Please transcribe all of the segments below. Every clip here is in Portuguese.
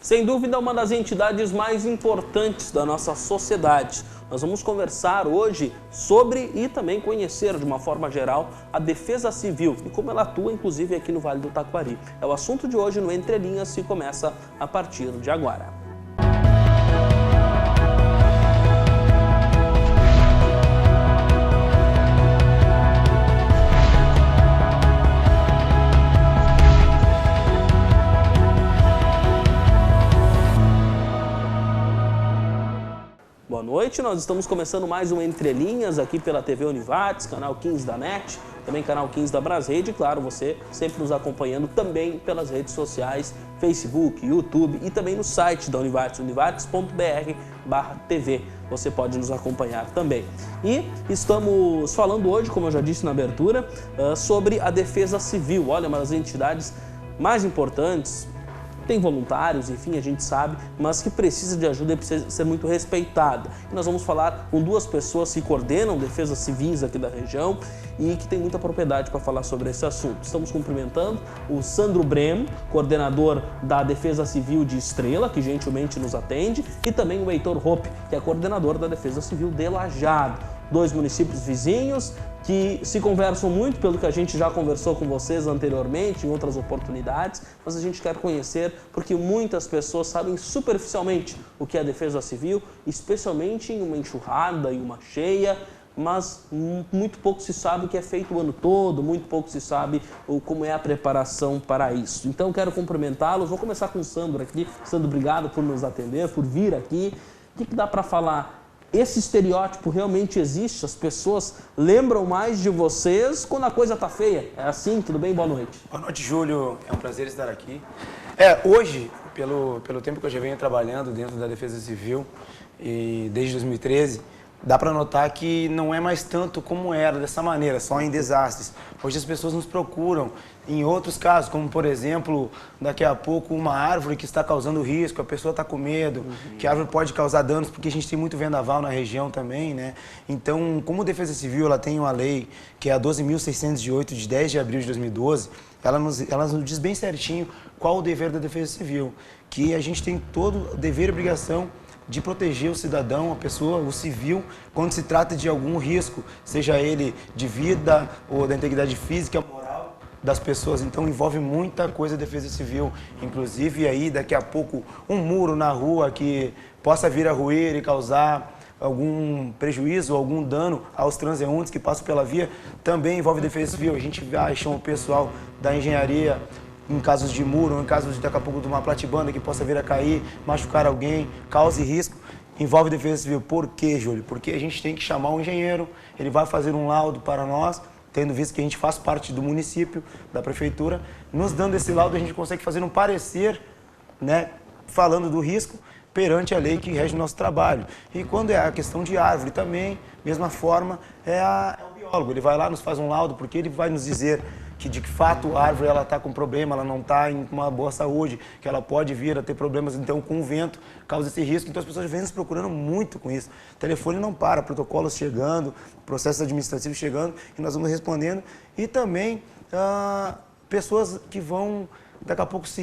Sem dúvida, uma das entidades mais importantes da nossa sociedade. Nós vamos conversar hoje sobre e também conhecer de uma forma geral a Defesa Civil e como ela atua, inclusive, aqui no Vale do Taquari. É o assunto de hoje no Entre Linhas, que começa a partir de agora. Boa noite, nós estamos começando mais um Entre Linhas aqui pela TV Univates, canal 15 da NET, também canal 15 da Brasrede, e claro, você sempre nos acompanhando também pelas redes sociais, Facebook, YouTube e também no site da Univates, univates.br/TV. Você pode nos acompanhar também. E estamos falando hoje, como eu já disse na abertura, sobre a Defesa Civil. Olha, uma das entidades mais importantes. Tem voluntários, enfim, a gente sabe, mas que precisa de ajuda e precisa ser muito respeitada. E nós vamos falar com duas pessoas que coordenam defesas civis aqui da região e que tem muita propriedade para falar sobre esse assunto. Estamos cumprimentando o Sandro Bremo, coordenador da Defesa Civil de Estrela, que gentilmente nos atende, e também o Heitor Hoppe, que é coordenador da Defesa Civil de Lajeado. Dois municípios vizinhos que se conversam muito, pelo que a gente já conversou com vocês anteriormente, em outras oportunidades, mas a gente quer conhecer porque muitas pessoas sabem superficialmente o que é a Defesa Civil, especialmente em uma enxurrada, em uma cheia, mas muito pouco se sabe o que é feito o ano todo, muito pouco se sabe como é a preparação para isso. Então quero cumprimentá-los, vou começar com o Sandro aqui. Sandro, obrigado por nos atender, por vir aqui. O que dá para falar? Esse estereótipo realmente existe? As pessoas lembram mais de vocês quando a coisa tá feia? É assim? Tudo bem? Boa noite. Boa noite, Júlio. É um prazer estar aqui. Hoje, pelo tempo que eu já venho trabalhando dentro da Defesa Civil, e desde 2013, dá para notar que não é mais tanto como era dessa maneira, só em desastres. Hoje as pessoas nos procuram em outros casos, como por exemplo, daqui a pouco uma árvore que está causando risco, a pessoa está com medo, que a árvore pode causar danos, porque a gente tem muito vendaval na região também, né? Então, como a Defesa Civil ela tem uma lei, que é a 12.608, de 10 de abril de 2012, ela nos diz bem certinho qual o dever da Defesa Civil, que a gente tem todo o dever e obrigação de proteger o cidadão, a pessoa, o civil, quando se trata de algum risco, seja ele de vida ou da integridade física, moral das pessoas. Então envolve muita coisa a Defesa Civil, inclusive aí daqui a pouco um muro na rua que possa vir a ruir e causar algum prejuízo, algum dano aos transeuntes que passam pela via, também envolve Defesa Civil. A gente vai chamar o pessoal da engenharia em casos de muro, em casos de daqui a pouco de uma platibanda que possa vir a cair, machucar alguém, cause risco, envolve Defesa Civil. Por quê, Júlio? Porque a gente tem que chamar um engenheiro, ele vai fazer um laudo para nós, tendo visto que a gente faz parte do município, da prefeitura, nos dando esse laudo a gente consegue fazer um parecer, né, falando do risco perante a lei que rege o nosso trabalho. E quando é a questão de árvore também, mesma forma, é o biólogo, ele vai lá, nos faz um laudo, porque ele vai nos dizer que de fato a árvore está com problema, ela não está em uma boa saúde, que ela pode vir a ter problemas então com o vento, causa esse risco. Então as pessoas vêm nos procurando muito com isso. O telefone não para, protocolos chegando, processos administrativos chegando e nós vamos respondendo. E também pessoas que vão daqui a pouco se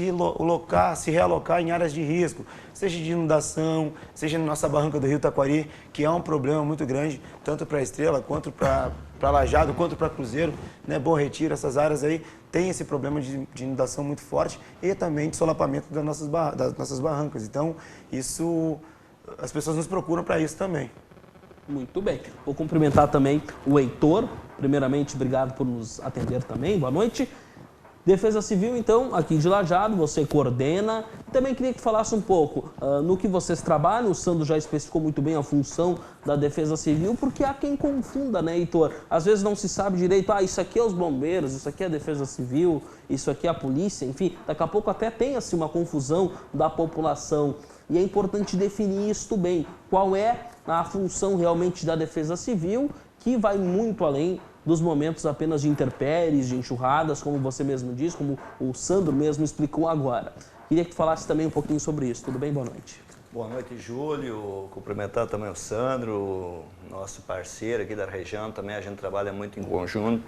realocar em áreas de risco, seja de inundação, seja na nossa barranca do Rio Taquari, que é um problema muito grande, tanto para a Estrela, quanto para Lajeado, quanto para Cruzeiro, né? Bom Retiro, essas áreas aí tem esse problema de inundação muito forte e também de solapamento das nossas barrancas. Então, isso, as pessoas nos procuram para isso também. Muito bem. Vou cumprimentar também o Heitor. Primeiramente, obrigado por nos atender também. Boa noite. Defesa Civil, então, aqui de Lajeado, você coordena. Também queria que falasse um pouco no que vocês trabalham. O Sandro já especificou muito bem a função da Defesa Civil, porque há quem confunda, né, Heitor? Às vezes não se sabe direito, isso aqui é os bombeiros, isso aqui é a Defesa Civil, isso aqui é a polícia, enfim. Daqui a pouco até tem-se uma confusão da população. E é importante definir isto bem. Qual é a função realmente da Defesa Civil, que vai muito além dos momentos apenas de intempéries, de enxurradas, como você mesmo disse, como o Sandro mesmo explicou agora. Queria que falasse também um pouquinho sobre isso. Tudo bem? Boa noite. Boa noite, Júlio. Cumprimentar também o Sandro, nosso parceiro aqui da região. Também a gente trabalha muito em conjunto.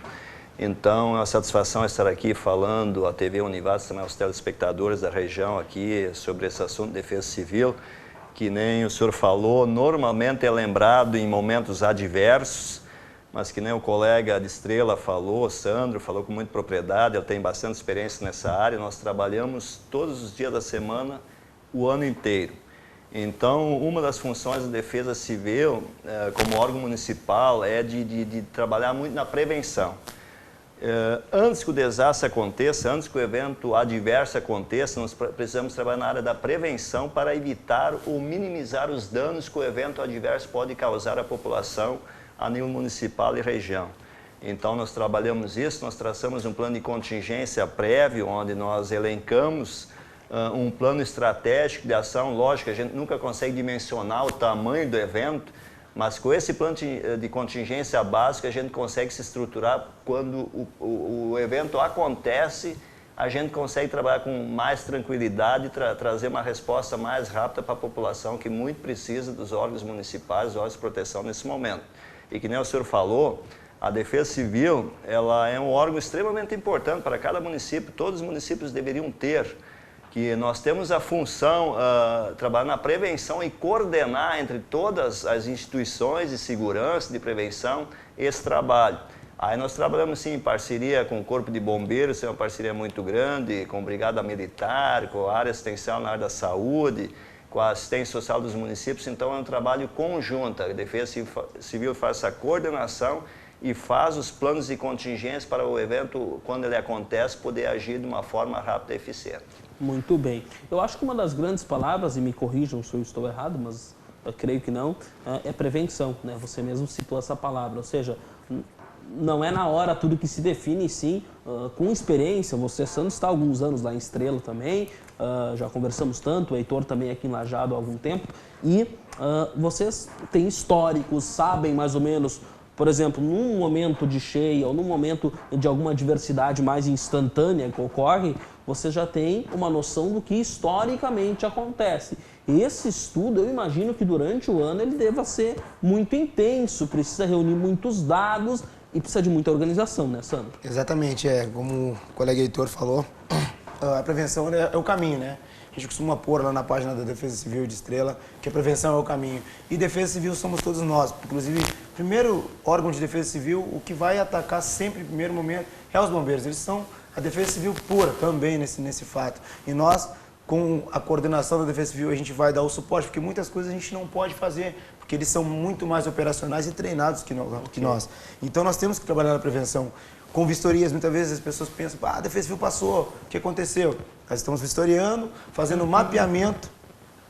Então, é uma satisfação estar aqui falando à TV Univaz, também aos telespectadores da região aqui sobre esse assunto de defesa civil, que nem o senhor falou, normalmente é lembrado em momentos adversos, mas que nem o colega de Estrela falou, Sandro, falou com muita propriedade, ele tem bastante experiência nessa área, nós trabalhamos todos os dias da semana, o ano inteiro. Então, uma das funções da Defesa Civil, como órgão municipal, é de trabalhar muito na prevenção. Antes que o desastre aconteça, antes que o evento adverso aconteça, nós precisamos trabalhar na área da prevenção para evitar ou minimizar os danos que o evento adverso pode causar à população a nível municipal e região. Então, nós trabalhamos isso, nós traçamos um plano de contingência prévio, onde nós elencamos um plano estratégico de ação. Lógico, a gente nunca consegue dimensionar o tamanho do evento, mas com esse plano de contingência básico, a gente consegue se estruturar. Quando o evento acontece, a gente consegue trabalhar com mais tranquilidade e trazer uma resposta mais rápida para a população que muito precisa dos órgãos municipais, dos órgãos de proteção nesse momento. E que nem o senhor falou, a Defesa Civil ela é um órgão extremamente importante para cada município, todos os municípios deveriam ter, que nós temos a função de trabalhar na prevenção e coordenar entre todas as instituições de segurança, de prevenção, esse trabalho. Aí nós trabalhamos sim em parceria com o Corpo de Bombeiros, é uma parceria muito grande, com a Brigada Militar, com a área assistencial na área da saúde, com a assistência social dos municípios, então é um trabalho conjunto. A Defesa Civil faz essa coordenação e faz os planos de contingência para o evento, quando ele acontece, poder agir de uma forma rápida e eficiente. Muito bem. Eu acho que uma das grandes palavras, e me corrijam se eu estou errado, mas eu creio que não, é prevenção, né? Você mesmo citou essa palavra, ou seja, não é na hora tudo que se define, sim, com experiência. Você, Sandro, está há alguns anos lá em Estrela também, já conversamos tanto, o Heitor também aqui em Lajeado há algum tempo, e vocês têm históricos, sabem mais ou menos, por exemplo, num momento de cheia ou num momento de alguma adversidade mais instantânea que ocorre, você já tem uma noção do que historicamente acontece. Esse estudo, eu imagino que durante o ano ele deva ser muito intenso, precisa reunir muitos dados e precisa de muita organização, né, Sandro? Exatamente, como o colega Heitor falou, a prevenção é o caminho, né? A gente costuma pôr lá na página da Defesa Civil de Estrela que a prevenção é o caminho. E Defesa Civil somos todos nós. Inclusive, o primeiro órgão de Defesa Civil, o que vai atacar sempre em primeiro momento é os bombeiros. Eles são a Defesa Civil pura também nesse fato. E nós, com a coordenação da Defesa Civil, a gente vai dar o suporte, porque muitas coisas a gente não pode fazer, porque eles são muito mais operacionais e treinados que nós. Então, nós temos que trabalhar na prevenção. Com vistorias, muitas vezes as pessoas pensam, a Defesa Civil passou, o que aconteceu? Nós estamos vistoriando, fazendo mapeamento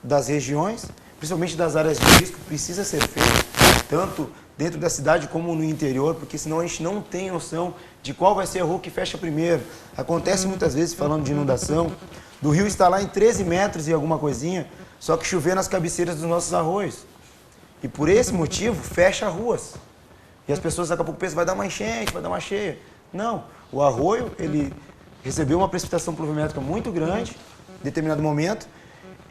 das regiões, principalmente das áreas de risco, que precisa ser feito, tanto dentro da cidade como no interior, porque senão a gente não tem noção de qual vai ser a rua que fecha primeiro. Acontece muitas vezes, falando de inundação, do rio está lá em 13 metros e alguma coisinha, só que chover nas cabeceiras dos nossos arroios. E por esse motivo, fecha ruas. E as pessoas daqui a pouco pensam, vai dar uma enchente, vai dar uma cheia. Não, o arroio, ele recebeu uma precipitação pluviométrica muito grande, em determinado momento,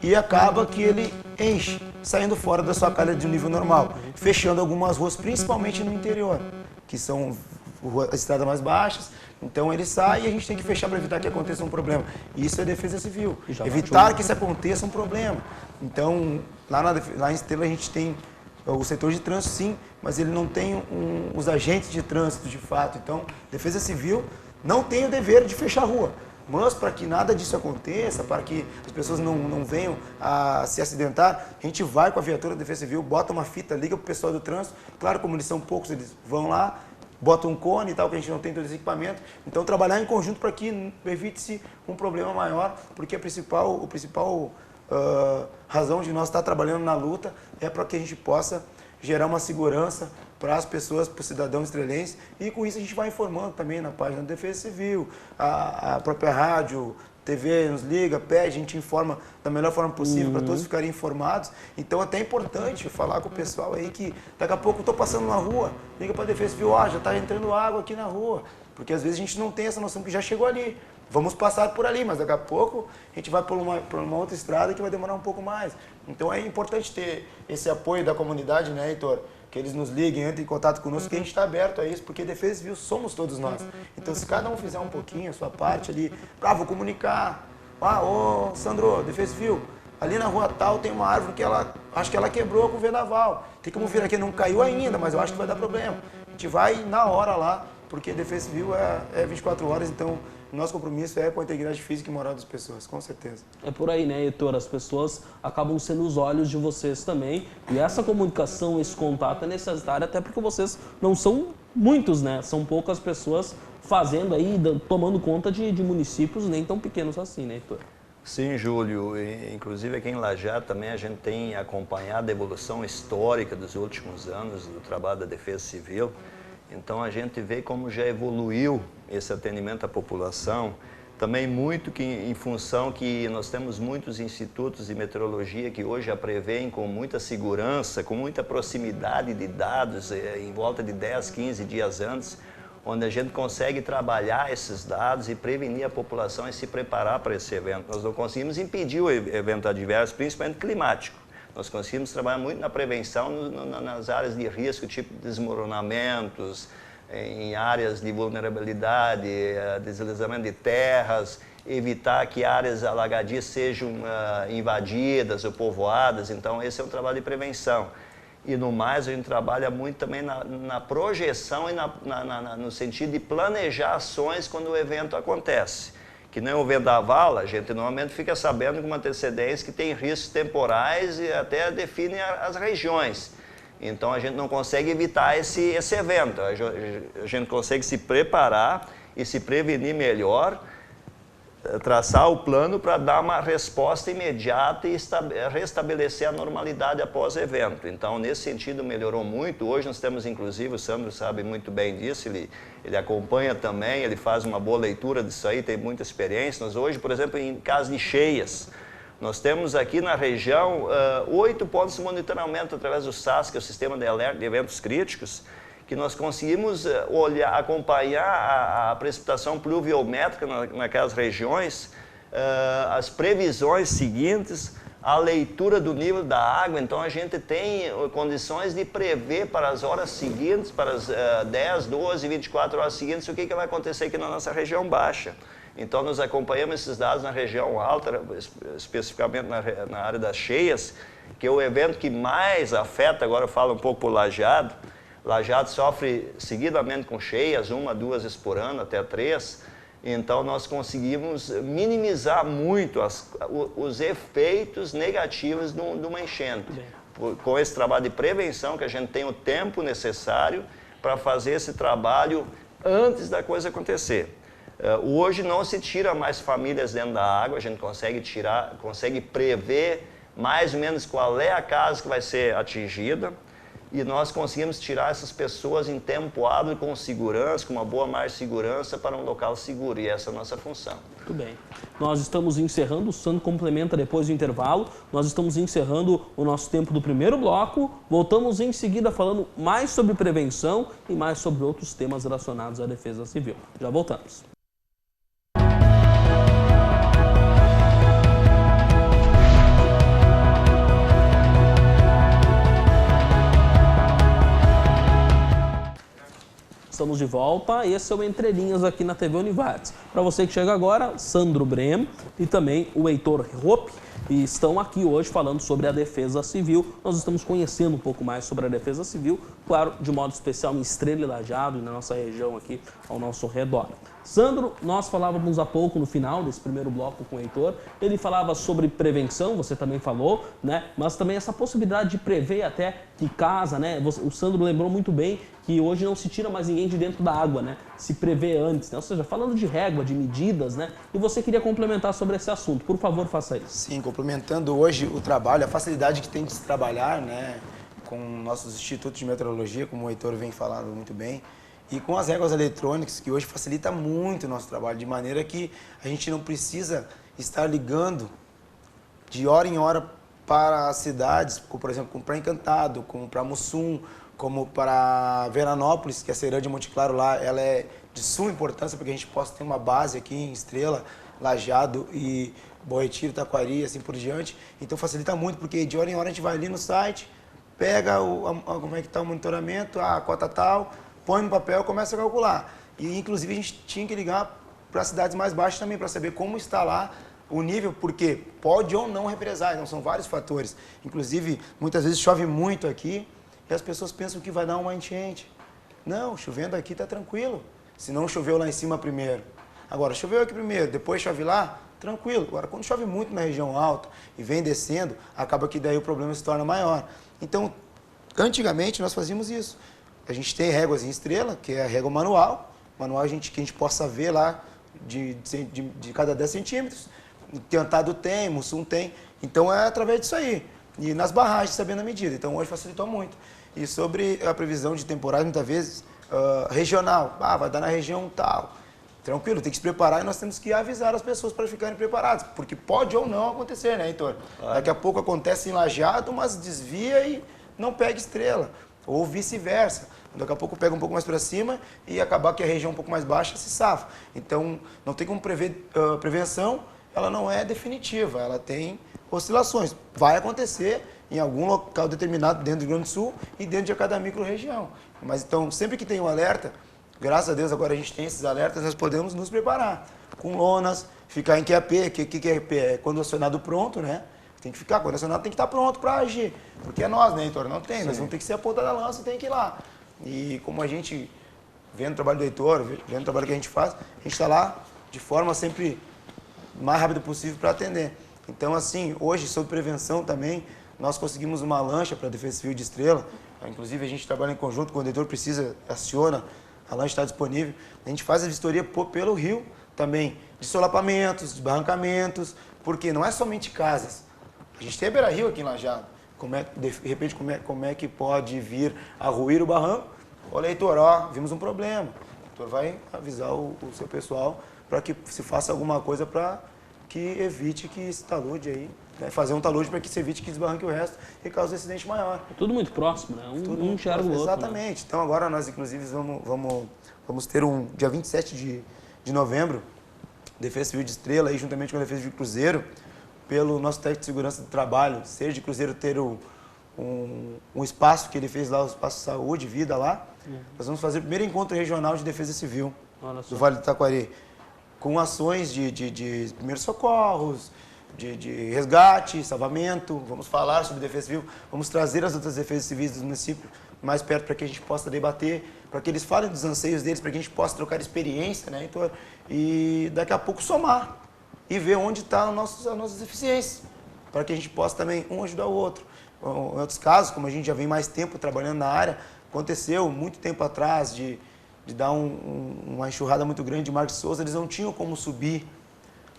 e acaba que ele enche, saindo fora da sua calha de um nível normal, fechando algumas ruas, principalmente no interior, que são as estradas mais baixas. Então ele sai e a gente tem que fechar para evitar que aconteça um problema. Isso é Defesa Civil, evitar que isso aconteça um problema. Então, lá em Estrela a gente tem o setor de trânsito, sim, mas ele não tem os agentes de trânsito, de fato. Então, Defesa Civil não tem o dever de fechar a rua. Mas, para que nada disso aconteça, para que as pessoas não venham a se acidentar, a gente vai com a viatura da Defesa Civil, bota uma fita, liga para o pessoal do trânsito. Claro, como eles são poucos, eles vão lá, botam um cone e tal, que a gente não tem todo esse equipamento. Então, trabalhar em conjunto para que evite-se um problema maior, porque a principal razão de nós estar trabalhando na luta é para que a gente possa gerar uma segurança para as pessoas, para o cidadão estrelense, e com isso a gente vai informando também na página da Defesa Civil, a própria rádio, TV nos liga, pede, a gente informa da melhor forma possível para todos ficarem informados. Então até é importante falar com o pessoal aí que daqui a pouco eu estou passando na rua, liga para a Defesa Civil, já está entrando água aqui na rua, porque às vezes a gente não tem essa noção que já chegou ali. Vamos passar por ali, mas daqui a pouco a gente vai por uma outra estrada que vai demorar um pouco mais. Então é importante ter esse apoio da comunidade, né, Heitor? que eles nos liguem, entrem em contato conosco, que a gente está aberto a isso, porque Defesa Civil somos todos nós. Então, se cada um fizer um pouquinho a sua parte ali, vou comunicar, ô Sandro, Defesa Civil, ali na rua tal tem uma árvore que acho que ela quebrou com o vendaval. Tem como vir aqui, não caiu ainda, mas eu acho que vai dar problema. A gente vai na hora lá, porque Defesa Civil é 24 horas, então nosso compromisso é com a integridade física e moral das pessoas, com certeza. É por aí, né, Heitor? As pessoas acabam sendo os olhos de vocês também. E essa comunicação, esse contato é necessário, até porque vocês não são muitos, né? São poucas pessoas fazendo aí, tomando conta de municípios nem tão pequenos assim, né, Heitor? Sim, Júlio. Inclusive aqui em Lajeado também a gente tem acompanhado a evolução histórica dos últimos anos do trabalho da Defesa Civil. Então a gente vê como já evoluiu esse atendimento à população, também muito que em função que nós temos muitos institutos de meteorologia que hoje já prevêem com muita segurança, com muita proximidade de dados, em volta de 10, 15 dias antes, onde a gente consegue trabalhar esses dados e prevenir a população e se preparar para esse evento. Nós não conseguimos impedir o evento adverso, principalmente climático. Nós conseguimos trabalhar muito na prevenção nas áreas de risco, tipo desmoronamentos, em áreas de vulnerabilidade, deslizamento de terras, evitar que áreas alagadias sejam invadidas ou povoadas. Então, esse é um trabalho de prevenção. E no mais, a gente trabalha muito também na projeção e no sentido de planejar ações quando o evento acontece. Que nem o vendaval, a gente normalmente fica sabendo com uma antecedência que tem riscos temporais e até define as regiões. Então a gente não consegue evitar esse evento, a gente consegue se preparar e se prevenir melhor, traçar o plano para dar uma resposta imediata e restabelecer a normalidade após o evento. Então, nesse sentido, melhorou muito. Hoje nós temos, inclusive, o Sandro sabe muito bem disso, ele acompanha também, ele faz uma boa leitura disso aí, tem muita experiência. Nós hoje, por exemplo, em caso de cheias, nós temos aqui na região 8 pontos de monitoramento através do SAS, que é o Sistema de Alerta de Eventos Críticos, que nós conseguimos acompanhar a precipitação pluviométrica naquelas regiões, as previsões seguintes, a leitura do nível da água. Então a gente tem condições de prever para as horas seguintes, para as 10, 12, 24 horas seguintes, o que vai acontecer aqui na nossa região baixa. Então nós acompanhamos esses dados na região alta, especificamente na área das cheias, que é o evento que mais afeta, agora eu falo um pouco por Lajeado. Lajeado sofre seguidamente com cheias, 1 a 2 vezes por ano, até 3. Então, nós conseguimos minimizar muito os efeitos negativos de uma enchente. Com esse trabalho de prevenção, que a gente tem o tempo necessário para fazer esse trabalho antes da coisa acontecer. Hoje não se tira mais famílias dentro da água, a gente consegue prever mais ou menos qual é a casa que vai ser atingida. E nós conseguimos tirar essas pessoas em tempo hábil, com segurança, com uma boa margem de segurança para um local seguro. E essa é a nossa função. Muito bem. Nós estamos encerrando, o Sandro complementa depois do intervalo. Nós estamos encerrando o nosso tempo do primeiro bloco. Voltamos em seguida falando mais sobre prevenção e mais sobre outros temas relacionados à defesa civil. Já voltamos. Estamos de volta, esse é o Entre Linhas aqui na TV Univates. Para você que chega agora, Sandro Brem e também o Heitor Hoppe, e estão aqui hoje falando sobre a Defesa Civil. Nós estamos conhecendo um pouco mais sobre a Defesa Civil, claro, de modo especial em Estrela e Lajeado e na nossa região aqui ao nosso redor. Sandro, nós falávamos há pouco no final desse primeiro bloco com o Heitor, ele falava sobre prevenção, você também falou, né? Mas também essa possibilidade de prever até que casa, né? O Sandro lembrou muito bem que hoje não se tira mais ninguém de dentro da água, né? Se prevê antes, né? Ou seja, falando de régua, de medidas, né? E você queria complementar sobre esse assunto, por favor, faça isso. Sim, complementando hoje o trabalho, a facilidade que tem de se trabalhar, né? Com nossos institutos de meteorologia, como o Heitor vem falando muito bem, e com as réguas eletrônicas, que hoje facilita muito o nosso trabalho, de maneira que a gente não precisa estar ligando de hora em hora para as cidades, como, por exemplo, como para Encantado, como para Mussum, como para Veranópolis, que é a Ceirã de Monte Claro lá, ela é de suma importância, porque a gente possa ter uma base aqui em Estrela, Lajeado e Bom Retiro, Taquari, assim por diante. Então facilita muito, porque de hora em hora a gente vai ali no site, pega como é que está o monitoramento, a cota tal, põe no papel e começa a calcular. E, inclusive, a gente tinha que ligar para cidades mais baixas também, para saber como está lá o nível, porque pode ou não represar, então são vários fatores. Inclusive, muitas vezes chove muito aqui e as pessoas pensam que vai dar uma enchente. Não, chovendo aqui está tranquilo, se não choveu lá em cima primeiro. Agora, choveu aqui primeiro, depois chove lá, tranquilo. Agora, quando chove muito na região alta e vem descendo, acaba que daí o problema se torna maior. Então, antigamente nós fazíamos isso. A gente tem réguas em estrela, que é a régua manual que a gente possa ver lá de cada 10 centímetros. Cantado tem, Mussum tem. Então, é através disso aí. E nas barragens, sabendo a medida. Então, hoje facilitou muito. E sobre a previsão de temporada, muitas vezes, regional. Vai dar na região tal. Tranquilo, tem que se preparar e nós temos que avisar as pessoas para ficarem preparadas, porque pode ou não acontecer, né, Heitor? Daqui a pouco acontece em Lajeado, mas desvia e não pega estrela, ou vice-versa. Daqui a pouco pega um pouco mais para cima e acabar que a região um pouco mais baixa se safa. Então, não tem como prever, prevenção, ela não é definitiva, ela tem oscilações. Vai acontecer em algum local determinado dentro do Rio Grande do Sul e dentro de cada micro-região. Mas então, sempre que tem um alerta, graças a Deus agora a gente tem esses alertas, nós podemos nos preparar com lonas, ficar em QAP. Que é QAP? É quando acionado pronto, né? Tem que ficar, quando acionado tem que estar pronto para agir. Porque é nós, né, Heitor? Não tem, nós vamos ter que ser a ponta da lança e tem que ir lá. E como a gente, vendo o trabalho do Heitor, vendo o trabalho que a gente faz, a gente está lá de forma sempre mais rápida possível para atender. Então, assim, hoje, sobre prevenção também, nós conseguimos uma lancha para a Defesa Civil de Estrela. Inclusive, a gente trabalha em conjunto, quando o Heitor precisa, aciona, a lancha está disponível. A gente faz a vistoria pelo rio também, de solapamentos, de barrancamentos, porque não é somente casas. A gente tem a beira-rio aqui em Lajeado. De repente, como é que pode vir a ruir o barranco? Olha, Heitor, vimos um problema. O Heitor vai avisar o seu pessoal para que se faça alguma coisa para que evite que esse talude aí, né, fazer um talude para que se evite que desbarranque o resto e cause um acidente maior. É tudo muito próximo, né? Um enxerga o outro. Exatamente. Né? Então agora nós, inclusive, vamos ter dia 27 de novembro, Defesa Civil de Estrela, aí, juntamente com a Defesa Civil de Cruzeiro, pelo nosso técnico de segurança do trabalho, seja de Cruzeiro ter um espaço que ele fez lá, o espaço de saúde, vida lá. Nós vamos fazer o primeiro encontro regional de Defesa Civil do Vale do Taquari, com ações de primeiros socorros, de resgate, salvamento. Vamos falar sobre defesa civil, vamos trazer as outras defesas civis dos municípios mais perto para que a gente possa debater, para que eles falem dos anseios deles, para que a gente possa trocar experiência, né, Heitor? E daqui a pouco somar e ver onde estão as nossas deficiências, para que a gente possa também um ajudar o outro. Em outros casos, como a gente já vem mais tempo trabalhando na área, aconteceu muito tempo atrás de dar uma enxurrada muito grande de Marcos Souza, eles não tinham como subir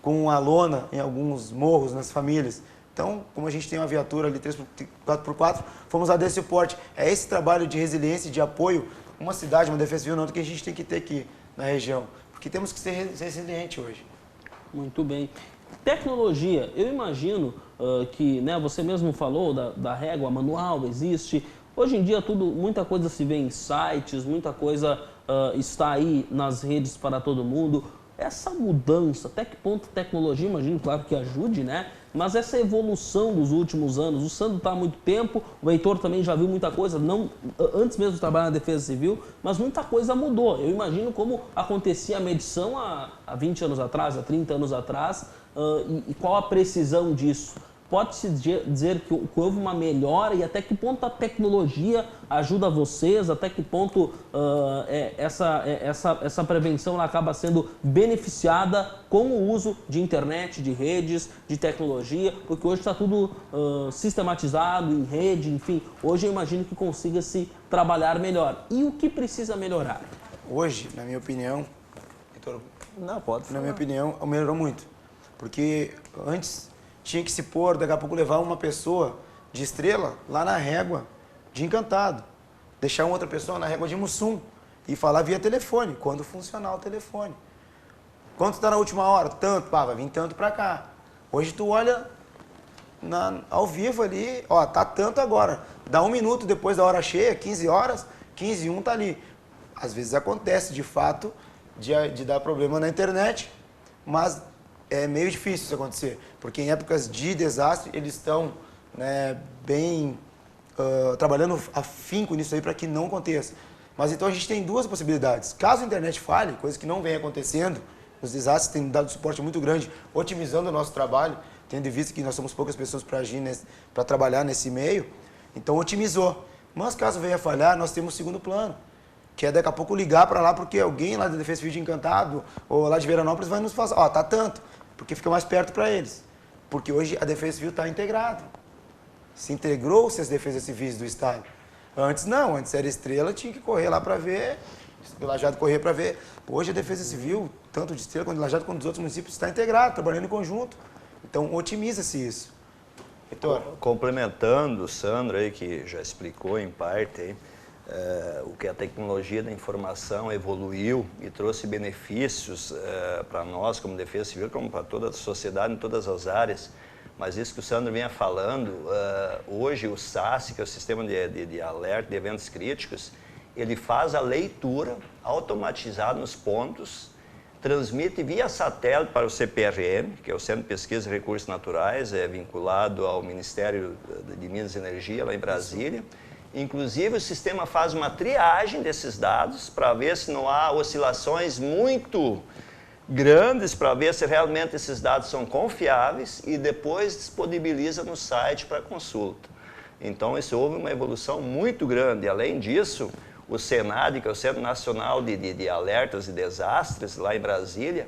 com a lona em alguns morros nas famílias. Então, como a gente tem uma viatura ali 4x4, fomos a desse suporte. É esse trabalho de resiliência e de apoio, uma cidade, uma defesa civil, não, que a gente tem que ter aqui na região. Porque temos que ser resiliente hoje. Muito bem. Tecnologia, eu imagino que, né, você mesmo falou da régua manual, existe. Hoje em dia muita coisa se vê em sites, muita coisa está aí nas redes para todo mundo. Essa mudança, até que ponto a tecnologia, imagino, claro que ajude, né? Mas essa evolução dos últimos anos, o Sandro está há muito tempo, o Heitor também já viu muita coisa, não antes mesmo de trabalhar na Defesa Civil, mas muita coisa mudou. Eu imagino como acontecia a medição há 20 anos atrás, há 30 anos atrás, e qual a precisão disso. Pode-se dizer que houve uma melhora e até que ponto a tecnologia ajuda vocês, até que ponto essa prevenção acaba sendo beneficiada com o uso de internet, de redes, de tecnologia, porque hoje está tudo sistematizado em rede, enfim. Hoje eu imagino que consiga-se trabalhar melhor. E o que precisa melhorar? Hoje, na minha opinião, Heitor, não, pode falar. Na minha opinião, melhorou muito. Porque antes tinha que se pôr, daqui a pouco levar uma pessoa de estrela lá na régua de Encantado. Deixar uma outra pessoa na régua de Mussum e falar via telefone, quando funcionar o telefone. Quanto está na última hora? Tanto, vai vir tanto para cá. Hoje tu olha ao vivo ali, tá tanto agora. Dá 1 minuto depois da hora cheia, 15 horas, 15 e 1 tá ali. Às vezes acontece, de fato, de dar problema na internet, mas é meio difícil isso acontecer, porque em épocas de desastre eles estão, né, bem trabalhando afinco nisso aí para que não aconteça. Mas então a gente tem duas possibilidades. Caso a internet falhe, coisa que não vem acontecendo, os desastres têm dado suporte muito grande, otimizando o nosso trabalho, tendo em vista que nós somos poucas pessoas para agir, para trabalhar nesse meio, então otimizou. Mas caso venha falhar, nós temos o segundo plano, que é daqui a pouco ligar para lá, porque alguém lá da Defesa Civil de Encantado, ou lá de Veranópolis, vai nos falar, ó, tá tanto, porque fica mais perto para eles. Porque hoje a Defesa Civil está integrada. Se integrou-se as defesas civis do Estado. Antes não, antes era Estrela, tinha que correr lá para ver, Lajado correr para ver. Hoje a Defesa Civil, tanto de Estrela quanto de Lajado, quanto dos outros municípios, está integrado, trabalhando em conjunto. Então, otimiza-se isso. Heitor. Complementando o Sandro aí, que já explicou em parte aí, o que a tecnologia da informação evoluiu e trouxe benefícios para nós como Defesa Civil, como para toda a sociedade em todas as áreas. Mas isso que o Sandro vinha falando, hoje o SAS, que é o Sistema de Alerta de Eventos Críticos, ele faz a leitura automatizada nos pontos, transmite via satélite para o CPRM, que é o Centro de Pesquisa e Recursos Naturais, é vinculado ao Ministério de Minas e Energia, lá em Brasília. Inclusive, o sistema faz uma triagem desses dados para ver se não há oscilações muito grandes, para ver se realmente esses dados são confiáveis e depois disponibiliza no site para consulta. Então, isso houve uma evolução muito grande. Além disso, o Senad, que é o Centro Nacional de Alertas e Desastres, lá em Brasília,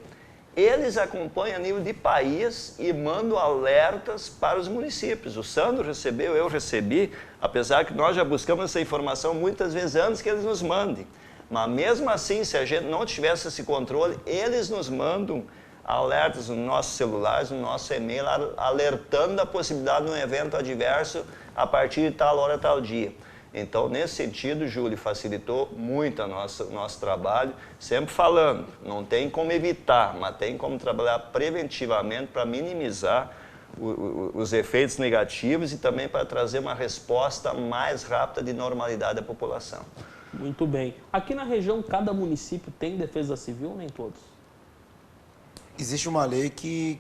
eles acompanham a nível de país e mandam alertas para os municípios. O Sandro recebeu, eu recebi, apesar que nós já buscamos essa informação muitas vezes antes que eles nos mandem. Mas mesmo assim, se a gente não tivesse esse controle, eles nos mandam alertas nos nossos celulares, no nosso e-mail, alertando da possibilidade de um evento adverso a partir de tal hora, tal dia. Então, nesse sentido, Júlio, facilitou muito o nosso trabalho, sempre falando, não tem como evitar, mas tem como trabalhar preventivamente para minimizar os efeitos negativos e também para trazer uma resposta mais rápida de normalidade à população. Muito bem. Aqui na região, cada município tem defesa civil ou nem todos? Existe uma lei que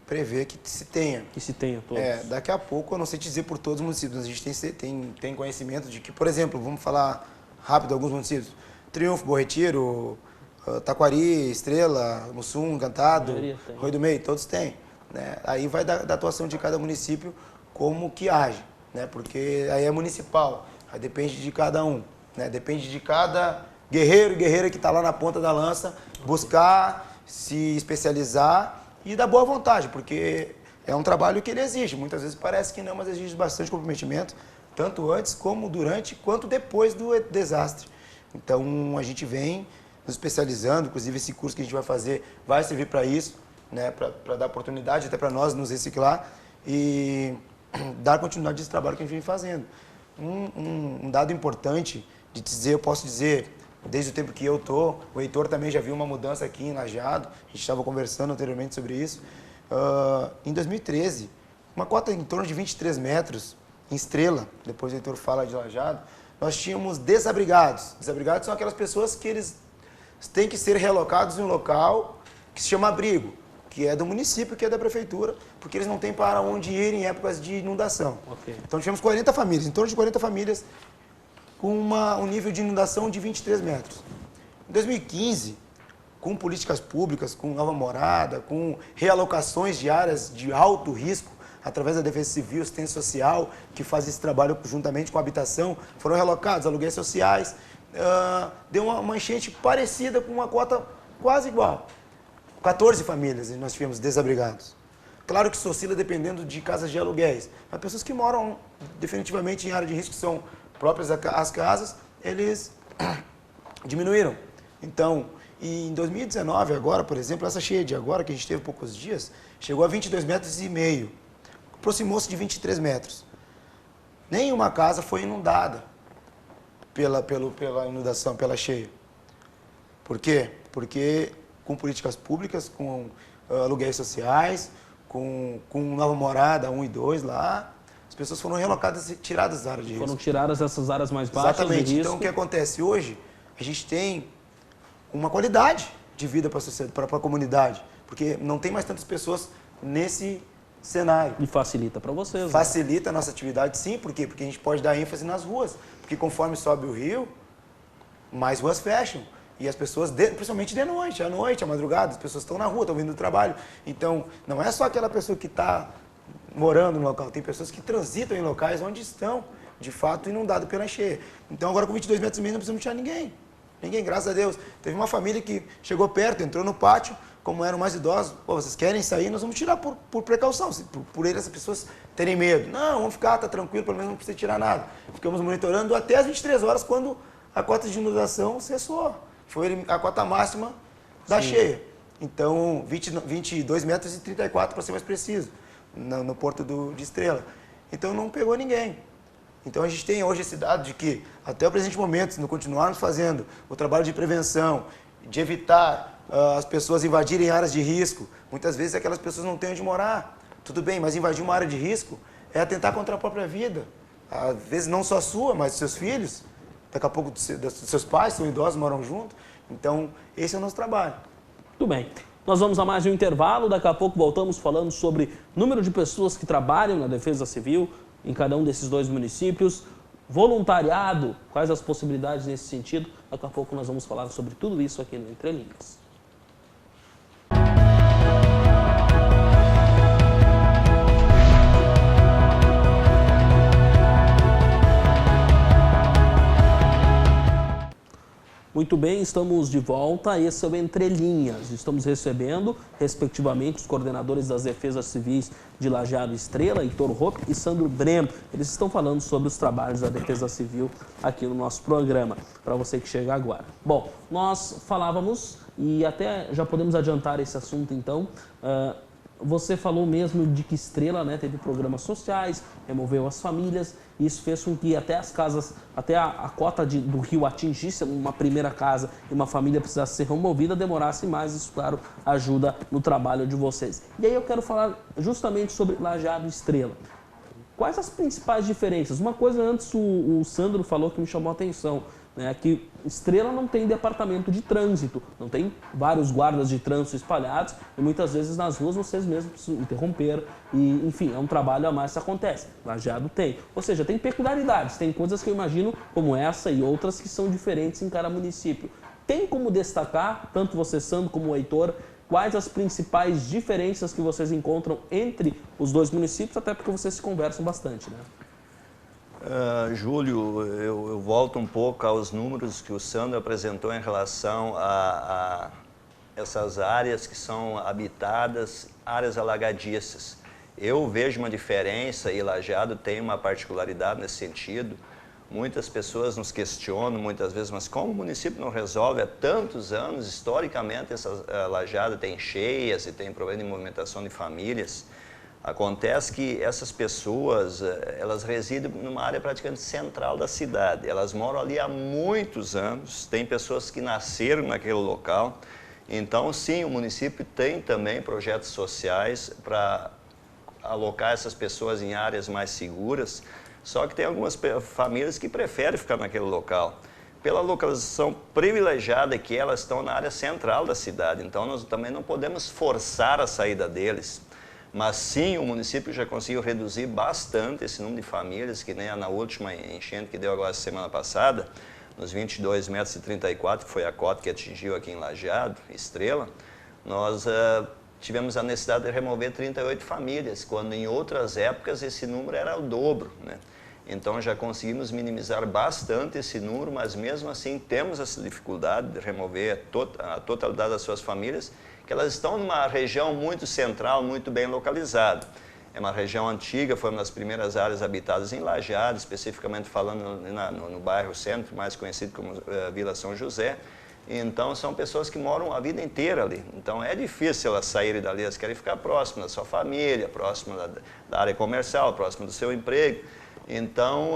prevê que se tenha. Que se tenha todos. Daqui a pouco, eu não sei te dizer por todos os municípios, mas a gente tem conhecimento de que, por exemplo, vamos falar rápido alguns municípios, Triunfo, Bom Retiro, Taquari, Estrela, Mussum, Encantado, Rio do Meio, todos têm. Né? Aí vai da atuação de cada município como que age, né? Porque aí é municipal, aí depende de cada um, né? Depende de cada guerreiro e guerreira que está lá na ponta da lança, buscar se especializar e dar boa vontade, porque é um trabalho que ele exige. Muitas vezes parece que não, mas exige bastante comprometimento, tanto antes como durante, quanto depois do desastre. Então, a gente vem nos especializando, inclusive esse curso que a gente vai fazer vai servir para isso, né, para dar oportunidade até para nós nos reciclar e dar continuidade a esse trabalho que a gente vem fazendo. Um dado importante de dizer, eu posso dizer, desde o tempo que eu estou, o Heitor também já viu uma mudança aqui em Lajado, a gente estava conversando anteriormente sobre isso. Em 2013, uma cota em torno de 23 metros, em Estrela, depois o Heitor fala de Lajado, nós tínhamos desabrigados. Desabrigados são aquelas pessoas que eles têm que ser relocados em um local que se chama abrigo, que é do município, que é da prefeitura, porque eles não têm para onde ir em épocas de inundação. Okay. Então tivemos 40 famílias, em torno de 40 famílias, com um nível de inundação de 23 metros. Em 2015, com políticas públicas, com nova morada, com realocações de áreas de alto risco, através da Defesa Civil, Assistência Social, que faz esse trabalho juntamente com a habitação, foram realocados, aluguéis sociais, deu uma enchente parecida com uma cota quase igual. 14 famílias nós tivemos desabrigados. Claro que isso oscila dependendo de casas de aluguéis, mas pessoas que moram definitivamente em área de risco, que são próprias às casas, eles diminuíram. Então, e em 2019, agora, por exemplo, essa cheia de agora, que a gente teve poucos dias, chegou a 22,5 metros, aproximou-se de 23 metros. Nenhuma casa foi inundada pela inundação, pela cheia. Por quê? Porque com políticas públicas, com aluguéis sociais, com nova morada 1 e 2 lá, as pessoas foram relocadas e tiradas da área de risco. Foram tiradas dessas áreas mais baixas. Exatamente. De risco. Então, o que acontece hoje, a gente tem uma qualidade de vida para a sociedade, para a comunidade, porque não tem mais tantas pessoas nesse cenário. E facilita para vocês. Né? Facilita a nossa atividade, sim. Por quê? Porque a gente pode dar ênfase nas ruas. Porque conforme sobe o rio, mais ruas fecham. E as pessoas, principalmente de noite, à noite, à madrugada, as pessoas estão na rua, estão vindo do trabalho. Então, não é só aquela pessoa que está morando no local, tem pessoas que transitam em locais onde estão, de fato, inundados pela enchente. Então, agora com 22,5 metros não precisamos tirar ninguém. Ninguém, graças a Deus. Teve uma família que chegou perto, entrou no pátio, como eram mais idosos, pô, vocês querem sair, nós vamos tirar por precaução, por essas pessoas terem medo. Não, vamos ficar, tá tranquilo, pelo menos não precisa tirar nada. Ficamos monitorando até as 23 horas, quando a cota de inundação cessou. Foi a cota máxima da cheia. Então, 22 metros e 34 para ser mais preciso, no porto de Estrela. Então, não pegou ninguém. Então, a gente tem hoje esse dado de que, até o presente momento, se não continuarmos fazendo o trabalho de prevenção, de evitar as pessoas invadirem áreas de risco, muitas vezes aquelas pessoas não têm onde morar. Tudo bem, mas invadir uma área de risco é atentar contra a própria vida. Às vezes, não só a sua, mas dos seus filhos. Daqui a pouco, seus pais são idosos, moram junto. Então, esse é o nosso trabalho. Muito bem. Nós vamos a mais um intervalo. Daqui a pouco voltamos falando sobre número de pessoas que trabalham na Defesa Civil em cada um desses 2 municípios. Voluntariado, quais as possibilidades nesse sentido. Daqui a pouco nós vamos falar sobre tudo isso aqui no Entre Linhas. Muito bem, estamos de volta. Esse é o Entre Linhas. Estamos recebendo, respectivamente, os coordenadores das Defesas Civis de Lajeado Estrela, Heitor Hoppe e Sandro Bremo. Eles estão falando sobre os trabalhos da Defesa Civil aqui no nosso programa, para você que chega agora. Bom, nós falávamos, e até já podemos adiantar esse assunto então, você falou mesmo de que Estrela, né, teve programas sociais, removeu as famílias, e isso fez com que até as casas, até a cota do rio atingisse uma primeira casa e uma família precisasse ser removida, demorasse mais. Isso, claro, ajuda no trabalho de vocês. E aí eu quero falar justamente sobre Lajeado Estrela. Quais as principais diferenças? Uma coisa antes o Sandro falou que me chamou a atenção, né, que Estrela não tem departamento de trânsito, não tem vários guardas de trânsito espalhados e muitas vezes nas ruas vocês mesmos precisam interromper e, enfim, é um trabalho a mais que acontece. Lajeado tem. Ou seja, tem peculiaridades, tem coisas que eu imagino como essa e outras que são diferentes em cada município. Tem como destacar, tanto você, Sandro, como o Heitor, quais as principais diferenças que vocês encontram entre os 2 municípios, até porque vocês se conversam bastante, né? Júlio, eu volto um pouco aos números que o Sandro apresentou em relação a essas áreas que são habitadas, áreas alagadiças. Eu vejo uma diferença e Lajeado tem uma particularidade nesse sentido. Muitas pessoas nos questionam muitas vezes, mas como o município não resolve há tantos anos, historicamente, Lajeado tem cheias e tem problema de movimentação de famílias. Acontece que essas pessoas, elas residem numa área praticamente central da cidade. Elas moram ali há muitos anos, tem pessoas que nasceram naquele local. Então, sim, o município tem também projetos sociais para alocar essas pessoas em áreas mais seguras, só que tem algumas famílias que preferem ficar naquele local. Pela localização privilegiada que elas estão na área central da cidade, então nós também não podemos forçar a saída deles. Mas sim, o município já conseguiu reduzir bastante esse número de famílias, que nem na última enchente que deu agora semana passada, nos 22 metros e 34, que foi a cota que atingiu aqui em Lajeado, Estrela, nós tivemos a necessidade de remover 38 famílias, quando em outras épocas esse número era o dobro, né? Então já conseguimos minimizar bastante esse número, mas mesmo assim temos essa dificuldade de remover a totalidade das suas famílias, que elas estão numa região muito central, muito bem localizada. É uma região antiga, foi uma das primeiras áreas habitadas em Lajeado, especificamente falando no bairro Centro, mais conhecido como Vila São José. Então são pessoas que moram a vida inteira ali. Então é difícil elas saírem dali, elas querem ficar próximas da sua família, próximas da área comercial, próximas do seu emprego. Então,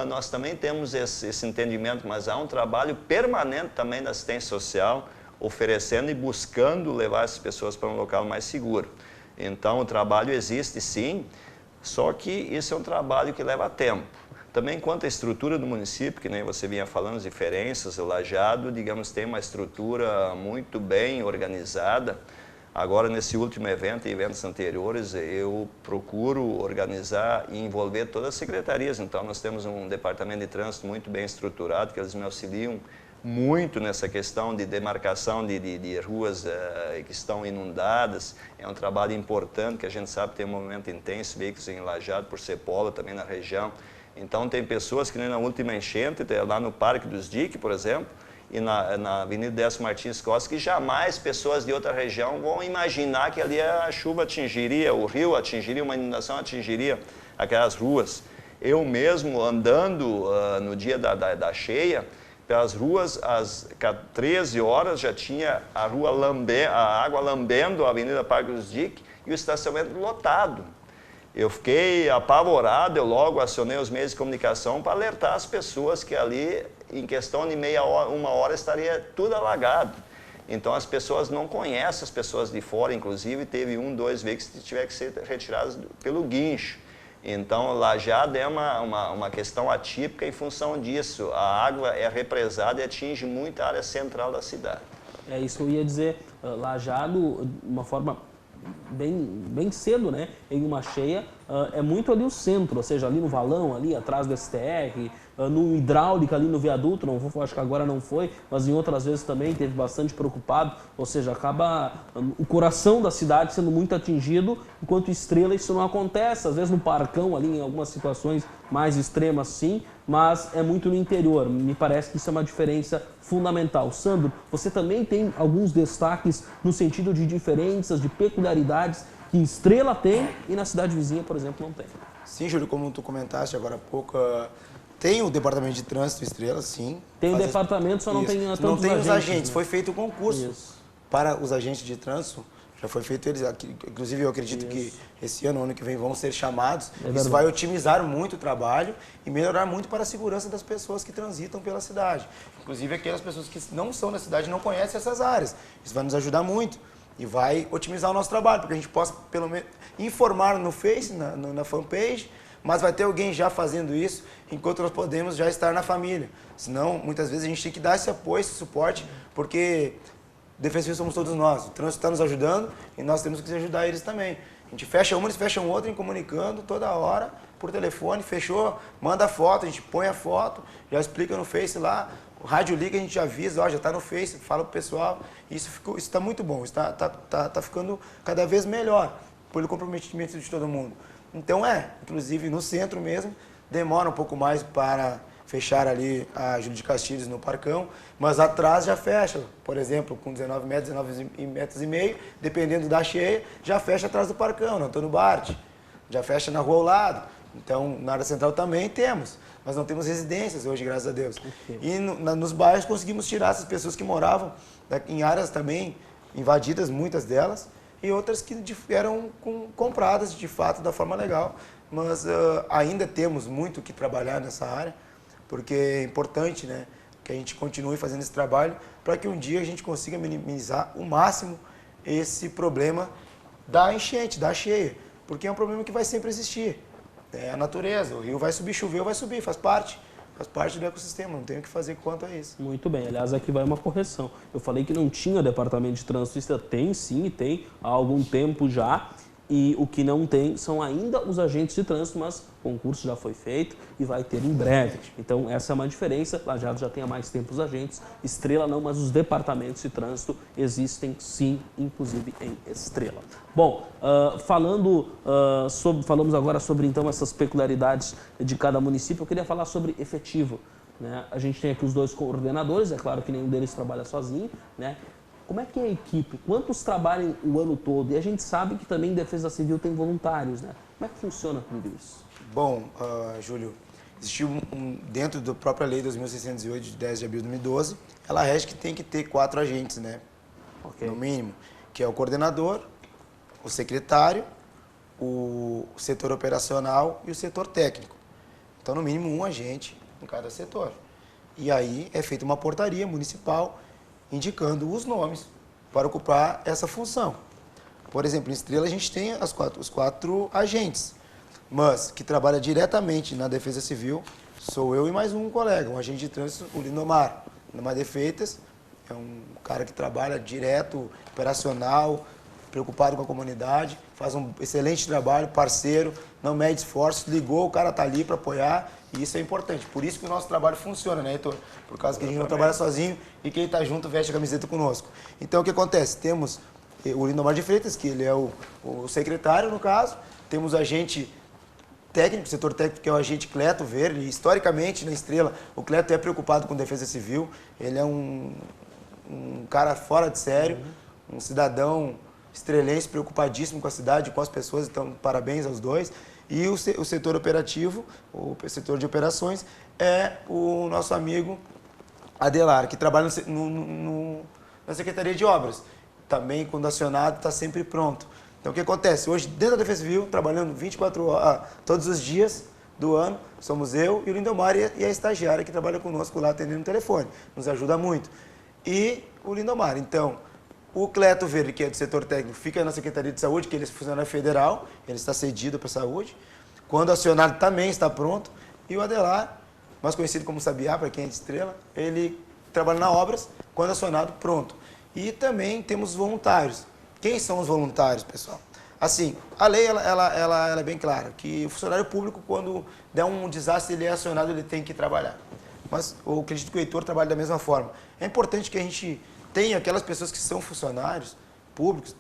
nós também temos esse entendimento, mas há um trabalho permanente também da assistência social, oferecendo e buscando levar essas pessoas para um local mais seguro. Então, o trabalho existe sim, só que isso é um trabalho que leva tempo. Também quanto à estrutura do município, que nem você vinha falando, as diferenças, o Lajeado, digamos, tem uma estrutura muito bem organizada. Agora, nesse último evento e eventos anteriores, eu procuro organizar e envolver todas as secretarias. Então, nós temos um departamento de trânsito muito bem estruturado, que eles me auxiliam muito nessa questão de demarcação de ruas que estão inundadas. É um trabalho importante, que a gente sabe que tem um movimento intenso, veículos enlajados por ser polo também na região. Então, tem pessoas que nem na última enchente, lá no Parque dos Dique, por exemplo, e na Avenida Décio Martins Costa, que jamais pessoas de outra região vão imaginar que ali a chuva atingiria, o rio atingiria, uma inundação atingiria aquelas ruas. Eu mesmo, andando no dia da cheia, pelas ruas, às 13 horas, já tinha a água lambendo a Avenida Parque dos Dique e o estacionamento lotado. Eu fiquei apavorado, eu logo acionei os meios de comunicação para alertar as pessoas que ali, em questão de meia hora, 1 hora, estaria tudo alagado. Então as pessoas não conhecem, as pessoas de fora, inclusive teve 1, 2 veículos que tiveram que ser retirados pelo guincho. Então Lajeado é uma questão atípica em função disso. A água é represada e atinge muito a área central da cidade. É isso que eu ia dizer, Lajeado, de uma forma bem cedo, né, em uma cheia, é muito ali o centro, ou seja, ali no Valão, ali atrás do STR, no hidráulica ali no viaduto, não vou, acho que agora não foi, mas em outras vezes também teve bastante preocupado, ou seja, acaba o coração da cidade sendo muito atingido, enquanto Estrela isso não acontece, às vezes no Parcão ali em algumas situações mais extremas sim, mas é muito no interior, me parece que isso é uma diferença fundamental. Sandro, você também tem alguns destaques no sentido de diferenças, de peculiaridades que Estrela tem e na cidade vizinha, por exemplo, não tem. Sim, Júlio, como tu comentaste agora há pouco, tem o departamento de trânsito Estrela, sim. Tem o departamento, só não tem tantos agentes. Não tem os agentes, né? Foi feito o concurso para os agentes de trânsito. Já foi feito eles, inclusive eu acredito que esse ano que vem vão ser chamados. Isso vai otimizar muito o trabalho e melhorar muito para a segurança das pessoas que transitam pela cidade. Inclusive aquelas pessoas que não são da cidade e não conhecem essas áreas. Isso vai nos ajudar muito e vai otimizar o nosso trabalho, porque a gente possa pelo menos informar no Face, na fanpage, mas vai ter alguém já fazendo isso, enquanto nós podemos já estar na família. Senão, muitas vezes a gente tem que dar esse apoio, esse suporte, porque Defesa Civil somos todos nós. O trânsito está nos ajudando e nós temos que ajudar eles também. A gente fecha uma, eles fecham outra, comunicando toda hora, por telefone, fechou, manda foto, a gente põe a foto, já explica no Face lá, o rádio liga, a gente avisa, já está no Face, fala pro pessoal. Isso está muito bom, está ficando cada vez melhor, pelo comprometimento de todo mundo. Então inclusive no centro mesmo, demora um pouco mais para fechar ali a Júlio de Castilhos no Parcão, mas atrás já fecha, por exemplo, com 19 metros e meio, dependendo da cheia, já fecha atrás do Parcão, no Antônio Bart, já fecha na rua ao lado. Então, na área central também temos, mas não temos residências hoje, graças a Deus. E nos bairros conseguimos tirar essas pessoas que moravam em áreas também invadidas, muitas delas, e outras que eram compradas de fato da forma legal, mas ainda temos muito que trabalhar nessa área, porque é importante, né, que a gente continue fazendo esse trabalho para que um dia a gente consiga minimizar o máximo esse problema da enchente, da cheia, porque é um problema que vai sempre existir. É a natureza, o rio vai subir, choveu, vai subir, faz parte do ecossistema, não tem o que fazer quanto a isso. Muito bem, aliás, aqui vai uma correção. Eu falei que não tinha departamento de trânsito, tem sim, tem há algum tempo já, e o que não tem são ainda os agentes de trânsito, mas o concurso já foi feito e vai ter em breve. Então essa é uma diferença, Lajeado já tem há mais tempo os agentes, Estrela não, mas os departamentos de trânsito existem sim, inclusive em Estrela. Bom, falamos agora sobre então essas peculiaridades de cada município, eu queria falar sobre efetivo. Né? A gente tem aqui os 2 coordenadores, é claro que nenhum deles trabalha sozinho, né? Como é que é a equipe? Quantos trabalham o ano todo? E a gente sabe que também Defesa Civil tem voluntários, né? Como é que funciona tudo isso? Bom, Júlio, existiu dentro da própria Lei 2.608, de 10 de abril de 2012, ela rege que tem que ter 4 agentes, né? No mínimo, que é o coordenador, o secretário, o setor operacional e o setor técnico. Então, no mínimo, um agente em cada setor. E aí é feita uma portaria municipal indicando os nomes para ocupar essa função. Por exemplo, em Estrela a gente tem os 4 agentes, mas que trabalha diretamente na Defesa Civil sou eu e mais um colega, um agente de trânsito, o Lindomar. Lindomar de Freitas é um cara que trabalha direto, operacional, preocupado com a comunidade, faz um excelente trabalho, parceiro, não mede esforços, ligou, o cara tá ali para apoiar e isso é importante. Por isso que o nosso trabalho funciona, né, Heitor? Por causa que a gente não trabalha sozinho e quem tá junto veste a camiseta conosco. Então o que acontece? Temos o Lindomar de Freitas, que ele é o secretário, no caso, temos o agente técnico, o setor técnico, que é o agente Cleto Verde. Historicamente, na Estrela, o Cleto é preocupado com defesa civil, ele é um cara fora de sério, um cidadão estrelense, preocupadíssimo com a cidade, com as pessoas, então parabéns aos dois. E o setor operativo, o setor de operações, é o nosso amigo Adelar, que trabalha na Secretaria de Obras. Também, quando acionado, está sempre pronto. Então, o que acontece? Hoje, dentro da Defesa Civil, trabalhando 24 horas, todos os dias do ano, somos eu e o Lindomar e a estagiária que trabalha conosco lá atendendo o telefone. Nos ajuda muito. E o Lindomar. Então, o Cleto Verde, que é do setor técnico, fica na Secretaria de Saúde, que ele é funcionário federal, ele está cedido para a saúde. Quando acionado, também está pronto. E o Adelar, mais conhecido como Sabiá, para quem é de Estrela, ele trabalha na Obras, quando acionado, pronto. E também temos voluntários. Quem são os voluntários, pessoal? Assim, a lei ela é bem clara, que o funcionário público, quando der um desastre, ele é acionado, ele tem que trabalhar. Mas eu acredito que o Heitor trabalha da mesma forma. É importante que a gente tenha aquelas pessoas que são funcionários públicos,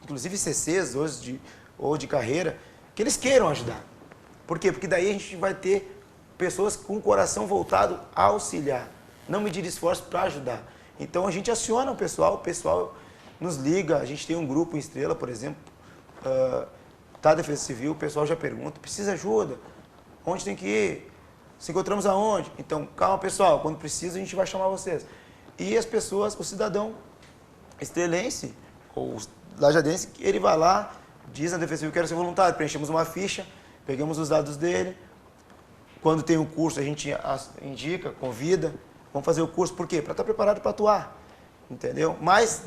inclusive CCs ou de carreira, que eles queiram ajudar. Por quê? Porque daí a gente vai ter pessoas com o coração voltado a auxiliar, não medir esforço para ajudar. Então a gente aciona o pessoal nos liga, a gente tem um grupo em Estrela, por exemplo, da Defesa Civil, o pessoal já pergunta, precisa de ajuda? Onde tem que ir? Se encontramos aonde? Então, calma pessoal, quando precisa a gente vai chamar vocês. E as pessoas, o cidadão estrelense ou lajadense, ele vai lá, diz na Defesa Civil, quero ser voluntário, preenchemos uma ficha, pegamos os dados dele, quando tem um curso a gente indica, convida, vamos fazer o curso, por quê? Para estar preparado para atuar, entendeu? Mas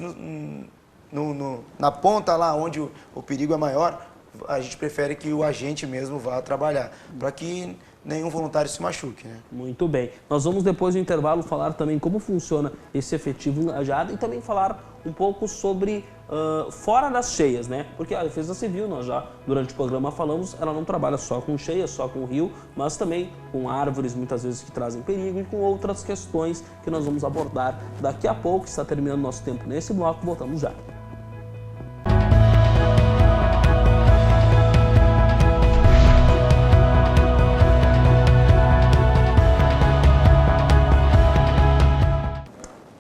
na ponta lá, onde o perigo é maior, a gente prefere que o agente mesmo vá trabalhar, para que nenhum voluntário se machuque, né? Muito bem. Nós vamos depois do intervalo falar também como funciona esse efetivo engajado e também falar um pouco sobre fora das cheias, né? Porque a Defesa Civil, nós já durante o programa falamos, ela não trabalha só com cheias, só com rio, mas também com árvores muitas vezes que trazem perigo e com outras questões que nós vamos abordar daqui a pouco. Está terminando nosso tempo nesse bloco, voltamos já.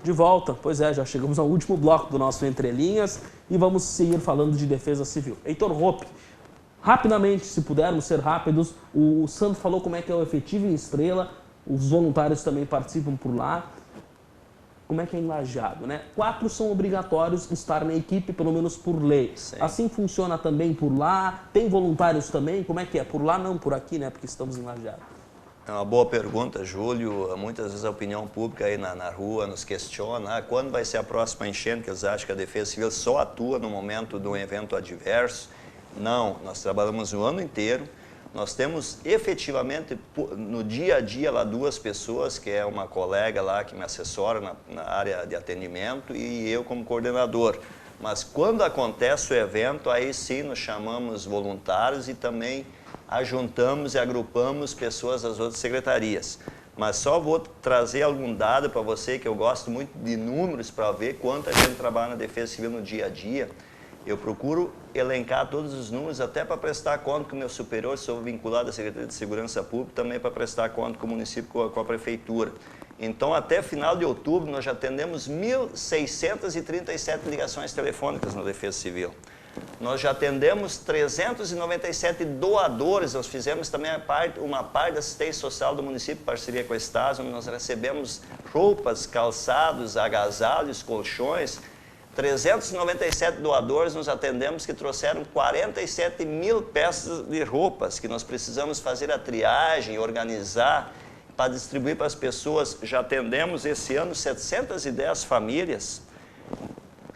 De volta, pois é, já chegamos ao último bloco do nosso Entre Linhas e vamos seguir falando de Defesa Civil. Heitor Hoppe, rapidamente, se pudermos ser rápidos, o Sandro falou como é que é o efetivo em Estrela, os voluntários também participam por lá. Como é que é engajado, né? 4 são obrigatórios estar na equipe, pelo menos por lei. Sim. Assim funciona também por lá? Tem voluntários também? Como é que é? Por lá não, por aqui, né? Porque estamos engajados. É uma boa pergunta, Júlio. Muitas vezes a opinião pública aí na rua nos questiona quando vai ser a próxima enchente, que eles acham que a Defesa Civil só atua no momento de um evento adverso. Não, nós trabalhamos o ano inteiro. Nós temos efetivamente no dia a dia lá 2 pessoas, que é uma colega lá que me assessora na área de atendimento e eu como coordenador. Mas quando acontece o evento, aí sim nós chamamos voluntários e também ajuntamos e agrupamos pessoas das outras secretarias. Mas só vou trazer algum dado para você, que eu gosto muito de números para ver quanta gente trabalha na Defesa Civil no dia a dia. Eu procuro elencar todos os números até para prestar conta com o meu superior, sou vinculado à Secretaria de Segurança Pública, também para prestar conta com o município, com a prefeitura. Então, até final de outubro, nós já atendemos 1.637 ligações telefônicas na Defesa Civil. Nós já atendemos 397 doadores, nós fizemos também uma parte da assistência social do município, em parceria com a Estado, onde nós recebemos roupas, calçados, agasalhos, colchões. 397 doadores nos atendemos que trouxeram 47 mil peças de roupas, que nós precisamos fazer a triagem, organizar, para distribuir para as pessoas. Já atendemos esse ano 710 famílias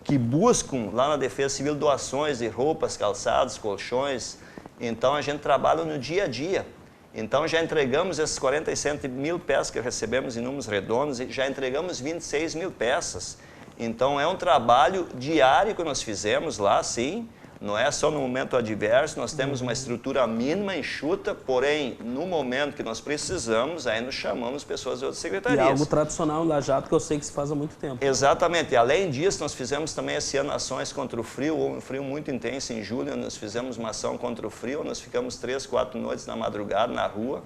que buscam lá na Defesa Civil doações de roupas, calçados, colchões. Então a gente trabalha no dia a dia. Então já entregamos essas 47 mil peças que recebemos em números redondos e já entregamos 26 mil peças. Então, é um trabalho diário que nós fizemos lá, sim. Não é só no momento adverso, nós temos uma estrutura mínima, enxuta, porém, no momento que nós precisamos, aí nos chamamos pessoas de outras secretarias. E é algo tradicional em Lajeado que eu sei que se faz há muito tempo. Exatamente. E além disso, nós fizemos também esse ano ações contra o frio, um frio muito intenso em julho, nós fizemos uma ação contra o frio, nós ficamos 3, 4 noites na madrugada, na rua,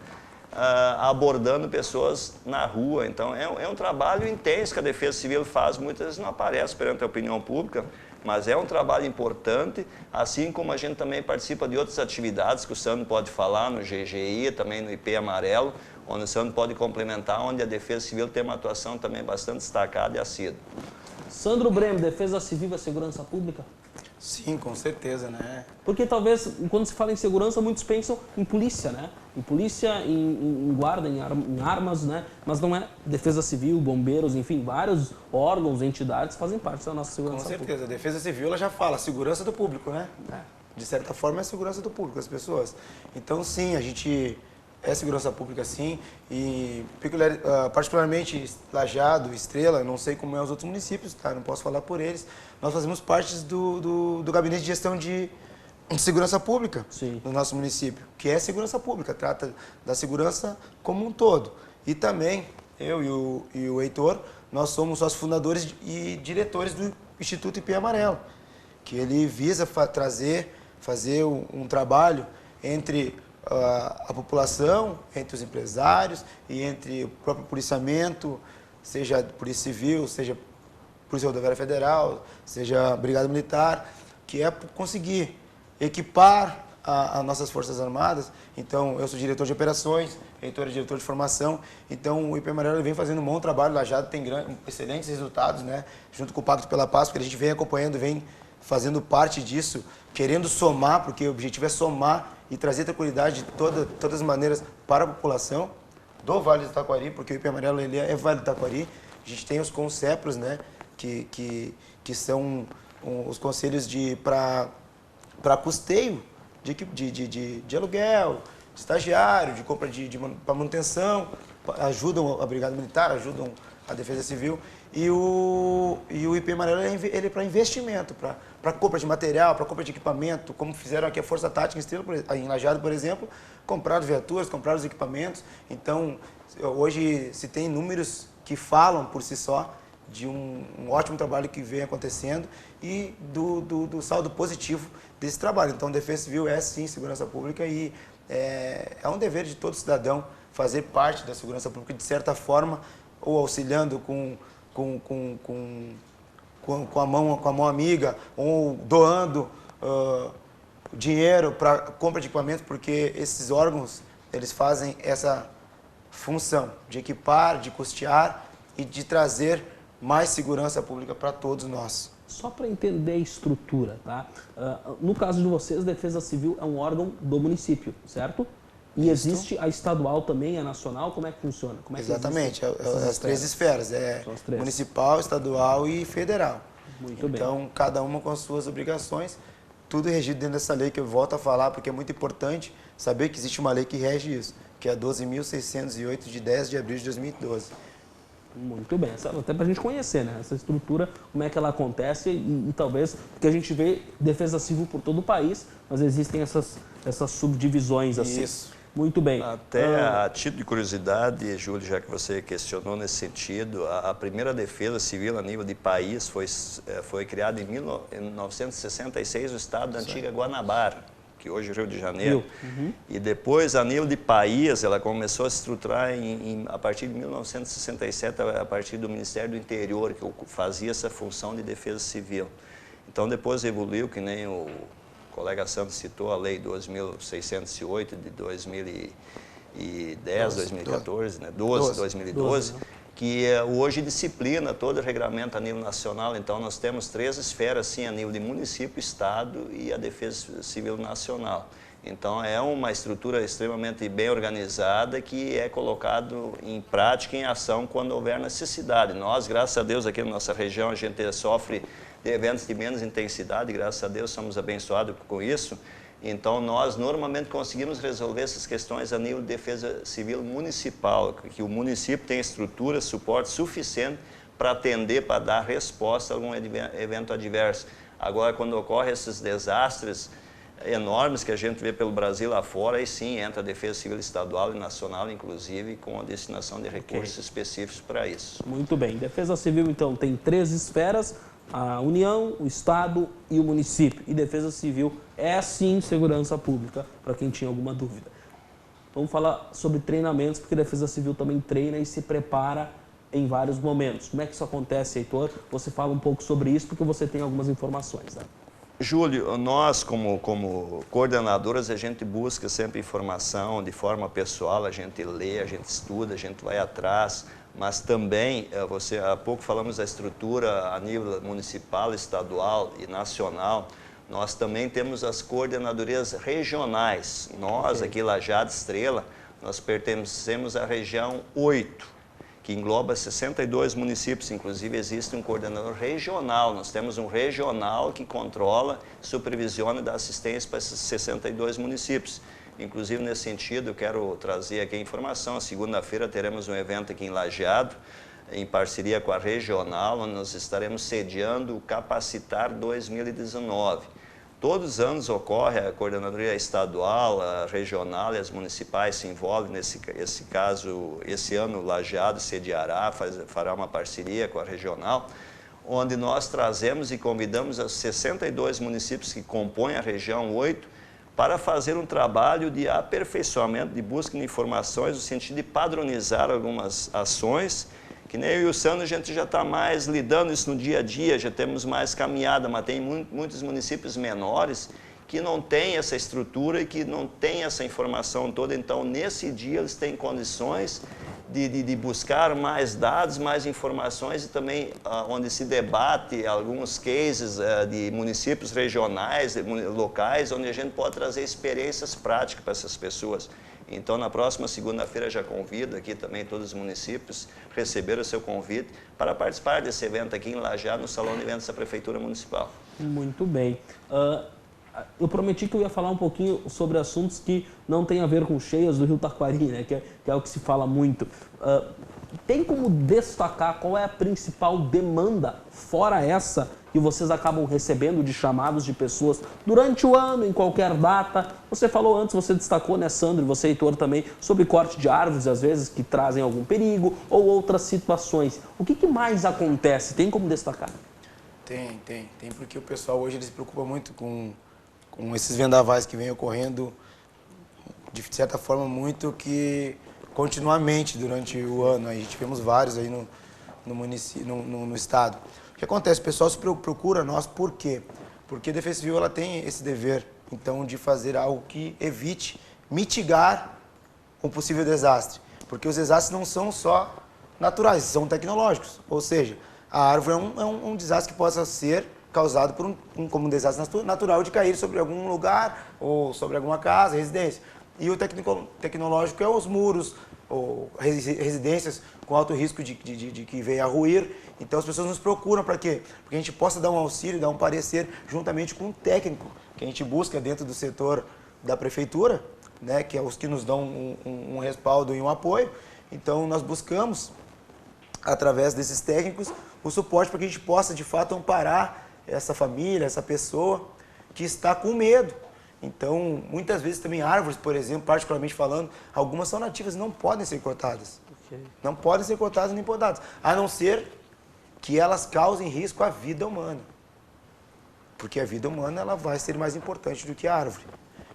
abordando pessoas na rua. Então, é um trabalho intenso que a Defesa Civil faz, muitas vezes não aparece perante a opinião pública, mas é um trabalho importante, assim como a gente também participa de outras atividades que o Sandro pode falar, no GGI, também no IP Amarelo, onde o Sandro pode complementar, onde a Defesa Civil tem uma atuação também bastante destacada e assídua. Sandro Bremo, Defesa Civil e Segurança Pública? Sim, com certeza, né? Porque talvez, quando se fala em segurança, muitos pensam em polícia, né? Em polícia, em guarda, em armas, né? Mas não é defesa civil, bombeiros, enfim, vários órgãos, entidades fazem parte da nossa segurança pública. Com certeza. A Defesa Civil, ela já fala segurança do público, né? De certa forma, é a segurança do público, das pessoas. Então, sim, a gente é segurança pública, sim. E, particularmente, Lajeado, Estrela, não sei como é os outros municípios, tá? Não posso falar por eles. Nós fazemos parte do Gabinete de Gestão de Segurança Pública no nosso município, que é segurança pública, trata da segurança como um todo. E também, eu e o Heitor, nós somos sócios fundadores e diretores do Instituto IP Amarelo, que ele visa fazer um trabalho entre a população, entre os empresários e entre o próprio policiamento, seja Polícia Civil, seja Polícia Rodoviária Federal, seja Brigada Militar, que é conseguir equipar as nossas Forças Armadas. Então, eu sou diretor de operações, Heitor é diretor de formação, então o IP Amarelo vem fazendo um bom trabalho, Lajeado tem excelentes resultados, né? Junto com o Pacto pela Paz, porque a gente vem acompanhando, vem fazendo parte disso, querendo somar, porque o objetivo é somar e trazer tranquilidade de todas as maneiras para a população do Vale do Taquari, porque o IP Amarelo ele é Vale do Taquari. A gente tem os CONCEPROS, né? Que são os conselhos para custeio de aluguel, de estagiário, de compra para manutenção, ajudam a Brigada Militar, ajudam a Defesa Civil. E o IP Amarelo ele é para investimento, para compra de material, para compra de equipamento, como fizeram aqui a Força Tática em Estrela, em Lajeado, por exemplo, compraram viaturas, compraram os equipamentos. Então, hoje se tem números que falam por si só de um ótimo trabalho que vem acontecendo e do saldo positivo desse trabalho. Então, Defesa Civil é, sim, segurança pública e é um dever de todo cidadão fazer parte da segurança pública, de certa forma, ou auxiliando com a mão amiga, ou doando dinheiro para compra de equipamentos, porque esses órgãos, eles fazem essa função de equipar, de custear e de trazer mais segurança pública para todos nós. Só para entender a estrutura, tá? No caso de vocês, Defesa Civil é um órgão do município, certo? E existe a estadual também, a nacional, como é que funciona? Como é que exatamente, as três esferas, municipal, estadual e federal. Muito bem. Então, cada uma com as suas obrigações, tudo regido dentro dessa lei que eu volto a falar, porque é muito importante saber que existe uma lei que rege isso, que é a 12.608 de 10 de abril de 2012. Muito bem, até para a gente conhecer, né? Essa estrutura, como é que ela acontece e talvez, porque a gente vê Defesa Civil por todo o país, mas existem essas subdivisões assim. Isso. Muito bem. Até a título de curiosidade, Júlio, já que você questionou nesse sentido, a primeira Defesa Civil a nível de país foi criada em 1966 no estado da antiga Guanabara, que hoje é o Rio de Janeiro. E depois, a nível de país, ela começou a se estruturar a partir de 1967, a partir do Ministério do Interior, que fazia essa função de defesa civil. Então, depois evoluiu, que nem o colega Santos citou, a Lei 2.608 de 2010, 2014, né? 2012, que hoje disciplina todo o regulamento a nível nacional. Então, nós temos 3 esferas, sim, a nível de município, estado e a Defesa Civil Nacional. Então, é uma estrutura extremamente bem organizada que é colocado em prática, em ação, quando houver necessidade. Nós, graças a Deus, aqui na nossa região, a gente sofre de eventos de menos intensidade, graças a Deus, somos abençoados com isso. Então, nós normalmente conseguimos resolver essas questões a nível de defesa civil municipal, que o município tem estrutura, suporte suficiente para atender, para dar resposta a algum evento adverso. Agora, quando ocorrem esses desastres enormes que a gente vê pelo Brasil lá fora, aí sim entra a Defesa Civil Estadual e Nacional, inclusive, com a destinação de recursos específicos para isso. Muito bem. Defesa Civil, então, tem 3 esferas, a União, o Estado e o município. E Defesa Civil é, sim, segurança pública, para quem tinha alguma dúvida. Vamos falar sobre treinamentos, porque a Defesa Civil também treina e se prepara em vários momentos. Como é que isso acontece, Heitor? Você fala um pouco sobre isso, porque você tem algumas informações, né? Júlio, nós como coordenadores, a gente busca sempre informação de forma pessoal, a gente lê, a gente estuda, a gente vai atrás, mas também, há pouco falamos da estrutura a nível municipal, estadual e nacional, nós também temos as coordenadorias regionais. Nós, aqui Lajeado Estrela, nós pertencemos à região 8, que engloba 62 municípios, inclusive existe um coordenador regional. Nós temos um regional que controla, supervisiona e dá assistência para esses 62 municípios. Inclusive, nesse sentido, eu quero trazer aqui a informação. Segunda-feira teremos um evento aqui em Lajeado, em parceria com a regional, onde nós estaremos sediando o Capacitar 2019. Todos os anos ocorre a coordenadoria estadual, a regional e as municipais se envolvem nesse caso. Esse ano o Lajeado sediará, fará uma parceria com a regional, onde nós trazemos e convidamos os 62 municípios que compõem a região 8 para fazer um trabalho de aperfeiçoamento, de busca de informações, no sentido de padronizar algumas ações, que nem eu e o Sandro, a gente já está mais lidando isso no dia a dia, já temos mais caminhada, mas tem muitos municípios menores que não têm essa estrutura e que não têm essa informação toda. Então, nesse dia, eles têm condições de buscar mais dados, mais informações e também onde se debate alguns cases de municípios regionais, locais, onde a gente pode trazer experiências práticas para essas pessoas. Então, na próxima segunda-feira, já convido aqui também todos os municípios receberam o seu convite para participar desse evento aqui em Lajeado, no Salão de Eventos da Prefeitura Municipal. Muito bem. Eu prometi que eu ia falar um pouquinho sobre assuntos que não têm a ver com cheias do Rio Taquari, né? que é o que se fala muito. Tem como destacar qual é a principal demanda, fora essa que vocês acabam recebendo de chamados de pessoas durante o ano, em qualquer data? Você falou antes, você destacou, né, Sandro, e você, Heitor, também, sobre corte de árvores, às vezes, que trazem algum perigo, ou outras situações. O que mais acontece? Tem como destacar? Tem, porque o pessoal hoje ele se preocupa muito com esses vendavais que vêm ocorrendo, de certa forma, muito que continuamente durante o ano. A gente tivemos vários aí no município, no estado. O que acontece? O pessoal se procura nós, por quê? Porque a Defesa Civil ela tem esse dever, então, de fazer algo que evite mitigar um possível desastre. Porque os desastres não são só naturais, são tecnológicos. Ou seja, a árvore é um desastre que possa ser causado por como um desastre natural de cair sobre algum lugar ou sobre alguma casa, residência. E o tecnológico é os muros, ou residências com alto risco de que venha a ruir. Então as pessoas nos procuram para quê? Porque a gente possa dar um auxílio, dar um parecer juntamente com um técnico que a gente busca dentro do setor da prefeitura, né, que é os que nos dão um respaldo e um apoio. Então nós buscamos, através desses técnicos, o suporte para que a gente possa de fato amparar essa família, essa pessoa que está com medo. Então, muitas vezes também árvores, por exemplo, particularmente falando, algumas são nativas e não podem ser cortadas. Okay. Não podem ser cortadas nem podadas, a não ser que elas causem risco à vida humana. Porque a vida humana ela vai ser mais importante do que a árvore.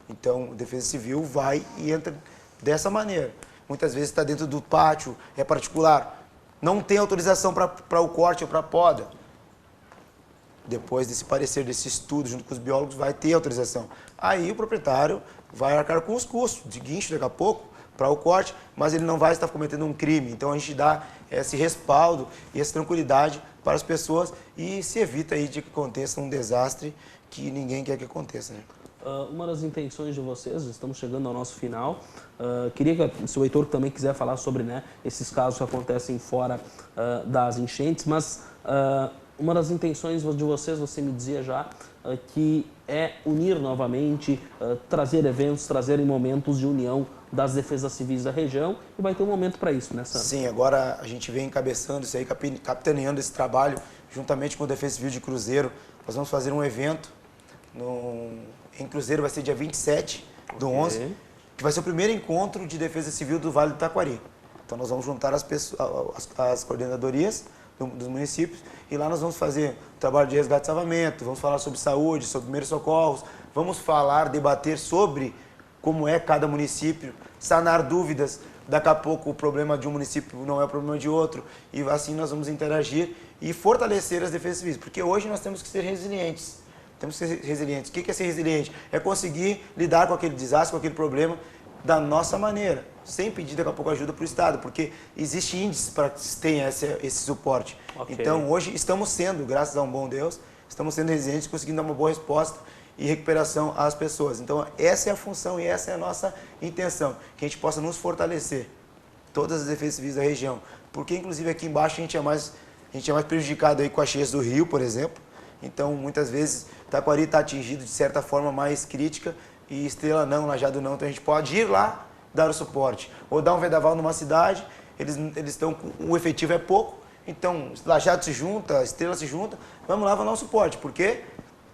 Então, a Defesa Civil vai e entra dessa maneira. Muitas vezes está dentro do pátio, é particular, não tem autorização para o corte ou para a poda. Depois desse parecer, desse estudo, junto com os biólogos, vai ter autorização. Aí o proprietário vai arcar com os custos de guincho daqui a pouco para o corte, mas ele não vai estar cometendo um crime. Então a gente dá esse respaldo e essa tranquilidade para as pessoas e se evita aí de que aconteça um desastre que ninguém quer que aconteça, né? Uma das intenções de vocês, estamos chegando ao nosso final, queria que se o Heitor também quiser falar sobre, né, esses casos que acontecem fora das enchentes, mas uma das intenções de vocês, você me dizia já, que é unir novamente, trazer eventos, trazer momentos de união das defesas civis da região, e vai ter um momento para isso, né, Sandro? Sim, agora a gente vem encabeçando isso aí, capitaneando esse trabalho, juntamente com a Defesa Civil de Cruzeiro. Nós vamos fazer um evento em Cruzeiro, vai ser dia 27 do 11, que vai ser o primeiro encontro de Defesa Civil do Vale do Taquari. Então nós vamos juntar as coordenadorias dos municípios, e lá nós vamos fazer trabalho de resgate e salvamento, vamos falar sobre saúde, sobre primeiros socorros, vamos falar, debater sobre como é cada município, sanar dúvidas. Daqui a pouco o problema de um município não é o problema de outro, e assim nós vamos interagir e fortalecer as defesas civis, porque hoje nós temos que ser resilientes. Temos que ser resilientes. O que é ser resiliente? É conseguir lidar com aquele desastre, com aquele problema, da nossa maneira, sem pedir daqui a pouco ajuda para o Estado, porque existe índices para que tenha esse suporte. Okay. Então, hoje estamos sendo, graças a um bom Deus, estamos sendo resilientes, conseguindo dar uma boa resposta e recuperação às pessoas. Então, essa é a função e essa é a nossa intenção, que a gente possa nos fortalecer, todas as defesas civis da região, porque, inclusive, aqui embaixo a gente é mais prejudicado aí com as cheias do rio, por exemplo. Então, muitas vezes, Taquari está atingido de certa forma mais crítica, e Estrela não, Lajeado não. Então a gente pode ir lá dar o suporte. Ou dar um vendaval numa cidade, eles estão, o efetivo é pouco, então Lajeado se junta, Estrela se junta, vamos lá, vamos dar um suporte, porque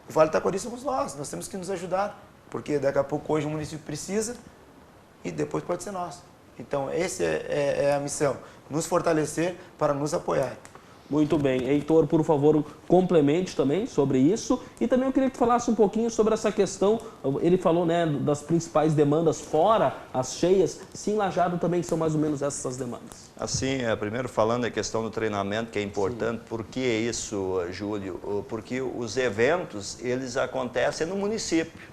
o Vale do Taquari somos nós temos que nos ajudar, porque daqui a pouco hoje o município precisa e depois pode ser nós. Então essa é a missão, nos fortalecer para nos apoiar. Muito bem. Heitor, por favor, complemente também sobre isso. E também eu queria que tu falasse um pouquinho sobre essa questão, ele falou, né, das principais demandas fora as cheias. Se em Lajeado também são mais ou menos essas demandas. Assim, primeiro falando da questão do treinamento, que é importante. Sim. Por que isso, Júlio? Porque os eventos, eles acontecem no município.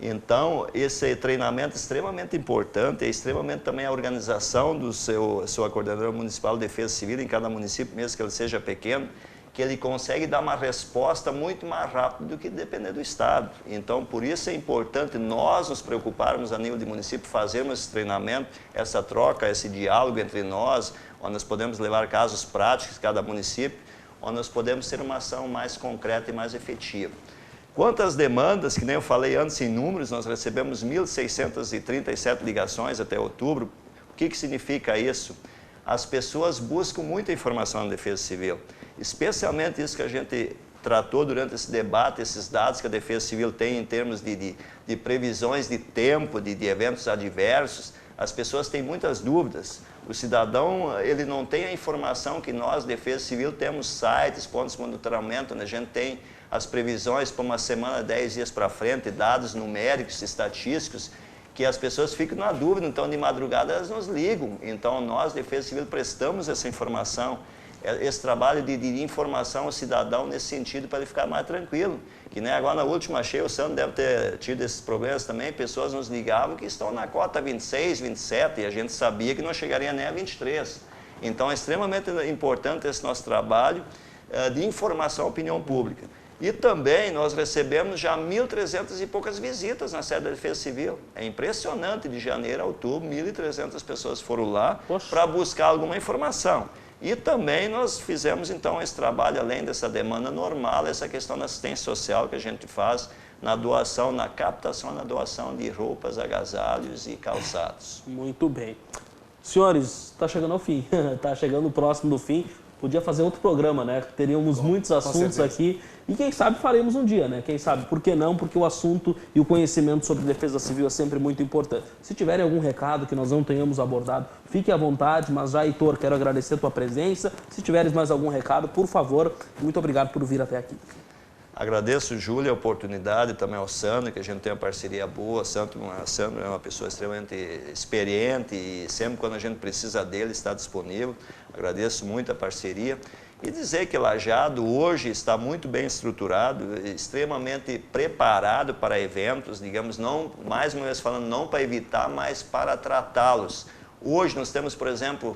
Então, esse treinamento é extremamente importante, é extremamente também a organização do sua coordenadora municipal de defesa civil em cada município, mesmo que ele seja pequeno, que ele consegue dar uma resposta muito mais rápida do que depender do Estado. Então, por isso é importante nós nos preocuparmos a nível de município, fazermos esse treinamento, essa troca, esse diálogo entre nós, onde nós podemos levar casos práticos de cada município, onde nós podemos ter uma ação mais concreta e mais efetiva. Quanto às demandas, que nem eu falei antes em números, nós recebemos 1.637 ligações até outubro. O que significa isso? As pessoas buscam muita informação na Defesa Civil, especialmente isso que a gente tratou durante esse debate, esses dados que a Defesa Civil tem em termos de previsões de tempo, de eventos adversos. As pessoas têm muitas dúvidas. O cidadão, ele não tem a informação que nós, Defesa Civil, temos sites, pontos de monitoramento, onde a gente tem as previsões para uma semana, 10 dias para frente, dados numéricos, estatísticos, que as pessoas ficam na dúvida, então de madrugada elas nos ligam. Então nós, Defesa Civil, prestamos essa informação, esse trabalho de informação ao cidadão nesse sentido para ele ficar mais tranquilo. Que nem agora na última cheia, o Sandro deve ter tido esses problemas também, pessoas nos ligavam que estão na cota 26, 27 e a gente sabia que não chegaria nem a 23. Então é extremamente importante esse nosso trabalho de informação à opinião pública. E também nós recebemos já 1.300 e poucas visitas na sede da Defesa Civil. É impressionante, de janeiro a outubro, 1.300 pessoas foram lá para buscar alguma informação. E também nós fizemos então esse trabalho, além dessa demanda normal, essa questão da assistência social que a gente faz na doação, na captação, na doação de roupas, agasalhos e calçados. Muito bem. Senhores, está chegando ao fim, está chegando próximo do fim. Podia fazer outro programa, né? Teríamos muitos assuntos aqui. E quem sabe faremos um dia, né? Quem sabe? Por que não? Porque o assunto e o conhecimento sobre defesa civil é sempre muito importante. Se tiverem algum recado que nós não tenhamos abordado, fique à vontade. Mas já, Heitor, quero agradecer a tua presença. Se tiveres mais algum recado, por favor, muito obrigado por vir até aqui. Agradeço, Júlio, a oportunidade, também ao Sandro, que a gente tem uma parceria boa. Sandro é uma pessoa extremamente experiente e sempre quando a gente precisa dele está disponível. Agradeço muito a parceria. E dizer que Lajeado hoje está muito bem estruturado, extremamente preparado para eventos, digamos, não, mais uma vez falando, não para evitar, mas para tratá-los. Hoje nós temos, por exemplo,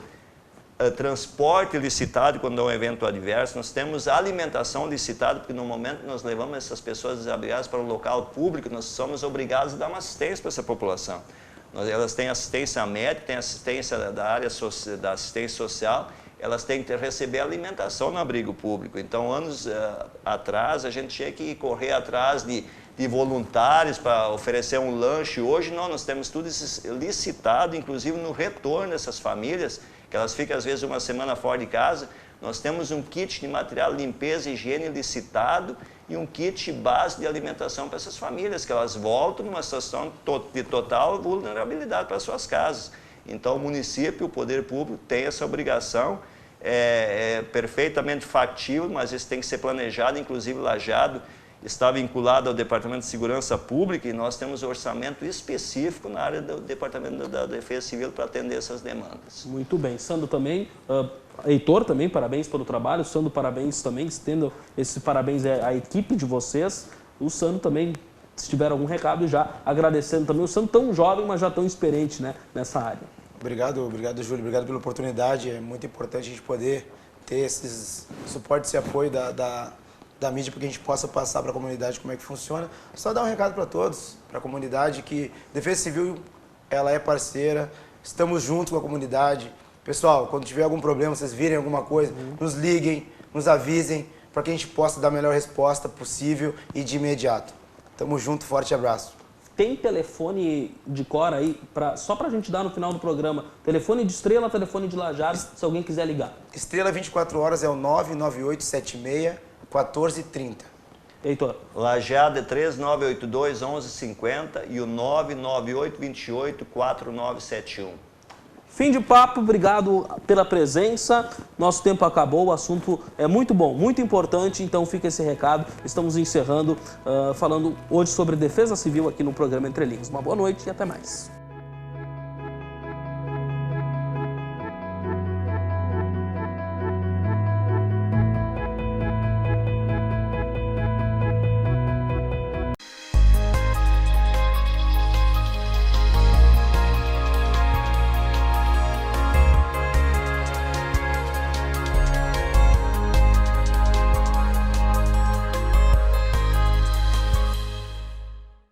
transporte licitado quando é um evento adverso, nós temos alimentação licitada, porque no momento que nós levamos essas pessoas desabrigadas para um local público, nós somos obrigados a dar uma assistência para essa população. Elas têm assistência médica, têm assistência da área da assistência social, elas têm que receber alimentação no abrigo público. Então, anos atrás, a gente tinha que correr atrás de voluntários para oferecer um lanche. Hoje não, nós temos tudo licitado, inclusive no retorno dessas famílias, que elas ficam às vezes uma semana fora de casa. Nós temos um kit de material de limpeza e higiene licitado e um kit base de alimentação para essas famílias, que elas voltam numa situação de total vulnerabilidade para suas casas. Então o município, o poder público tem essa obrigação, é perfeitamente factível, mas isso tem que ser planejado, inclusive Lajeado está vinculado ao Departamento de Segurança Pública e nós temos um orçamento específico na área do Departamento da Defesa Civil para atender essas demandas. Muito bem. Sandro também, Heitor também, parabéns pelo trabalho. Sandro, parabéns também, estendo esse parabéns à equipe de vocês. O Sandro também, se tiver algum recado, já agradecendo também. O Sandro tão jovem, mas já tão experiente, né, nessa área. Obrigado, Júlio. Obrigado pela oportunidade. É muito importante a gente poder ter esses suporte, esse apoio da mídia para que a gente possa passar para a comunidade como é que funciona. Só dar um recado para todos, para a comunidade, que Defesa Civil ela é parceira, estamos juntos com a comunidade. Pessoal, quando tiver algum problema, vocês virem alguma coisa, nos liguem, nos avisem, para que a gente possa dar a melhor resposta possível e de imediato. Tamo junto, forte abraço. Tem telefone de cor aí, só para a gente dar no final do programa, telefone de Estrela, telefone de Lajeado, se alguém quiser ligar. Estrela 24 horas é o 99876-1430. Heitor. Lajeado é 3982-1150 e o 99828-4971. Fim de papo, obrigado pela presença. Nosso tempo acabou, o assunto é muito bom, muito importante, então fica esse recado. Estamos encerrando, falando hoje sobre defesa civil aqui no programa Entre Linhas. Uma boa noite e até mais.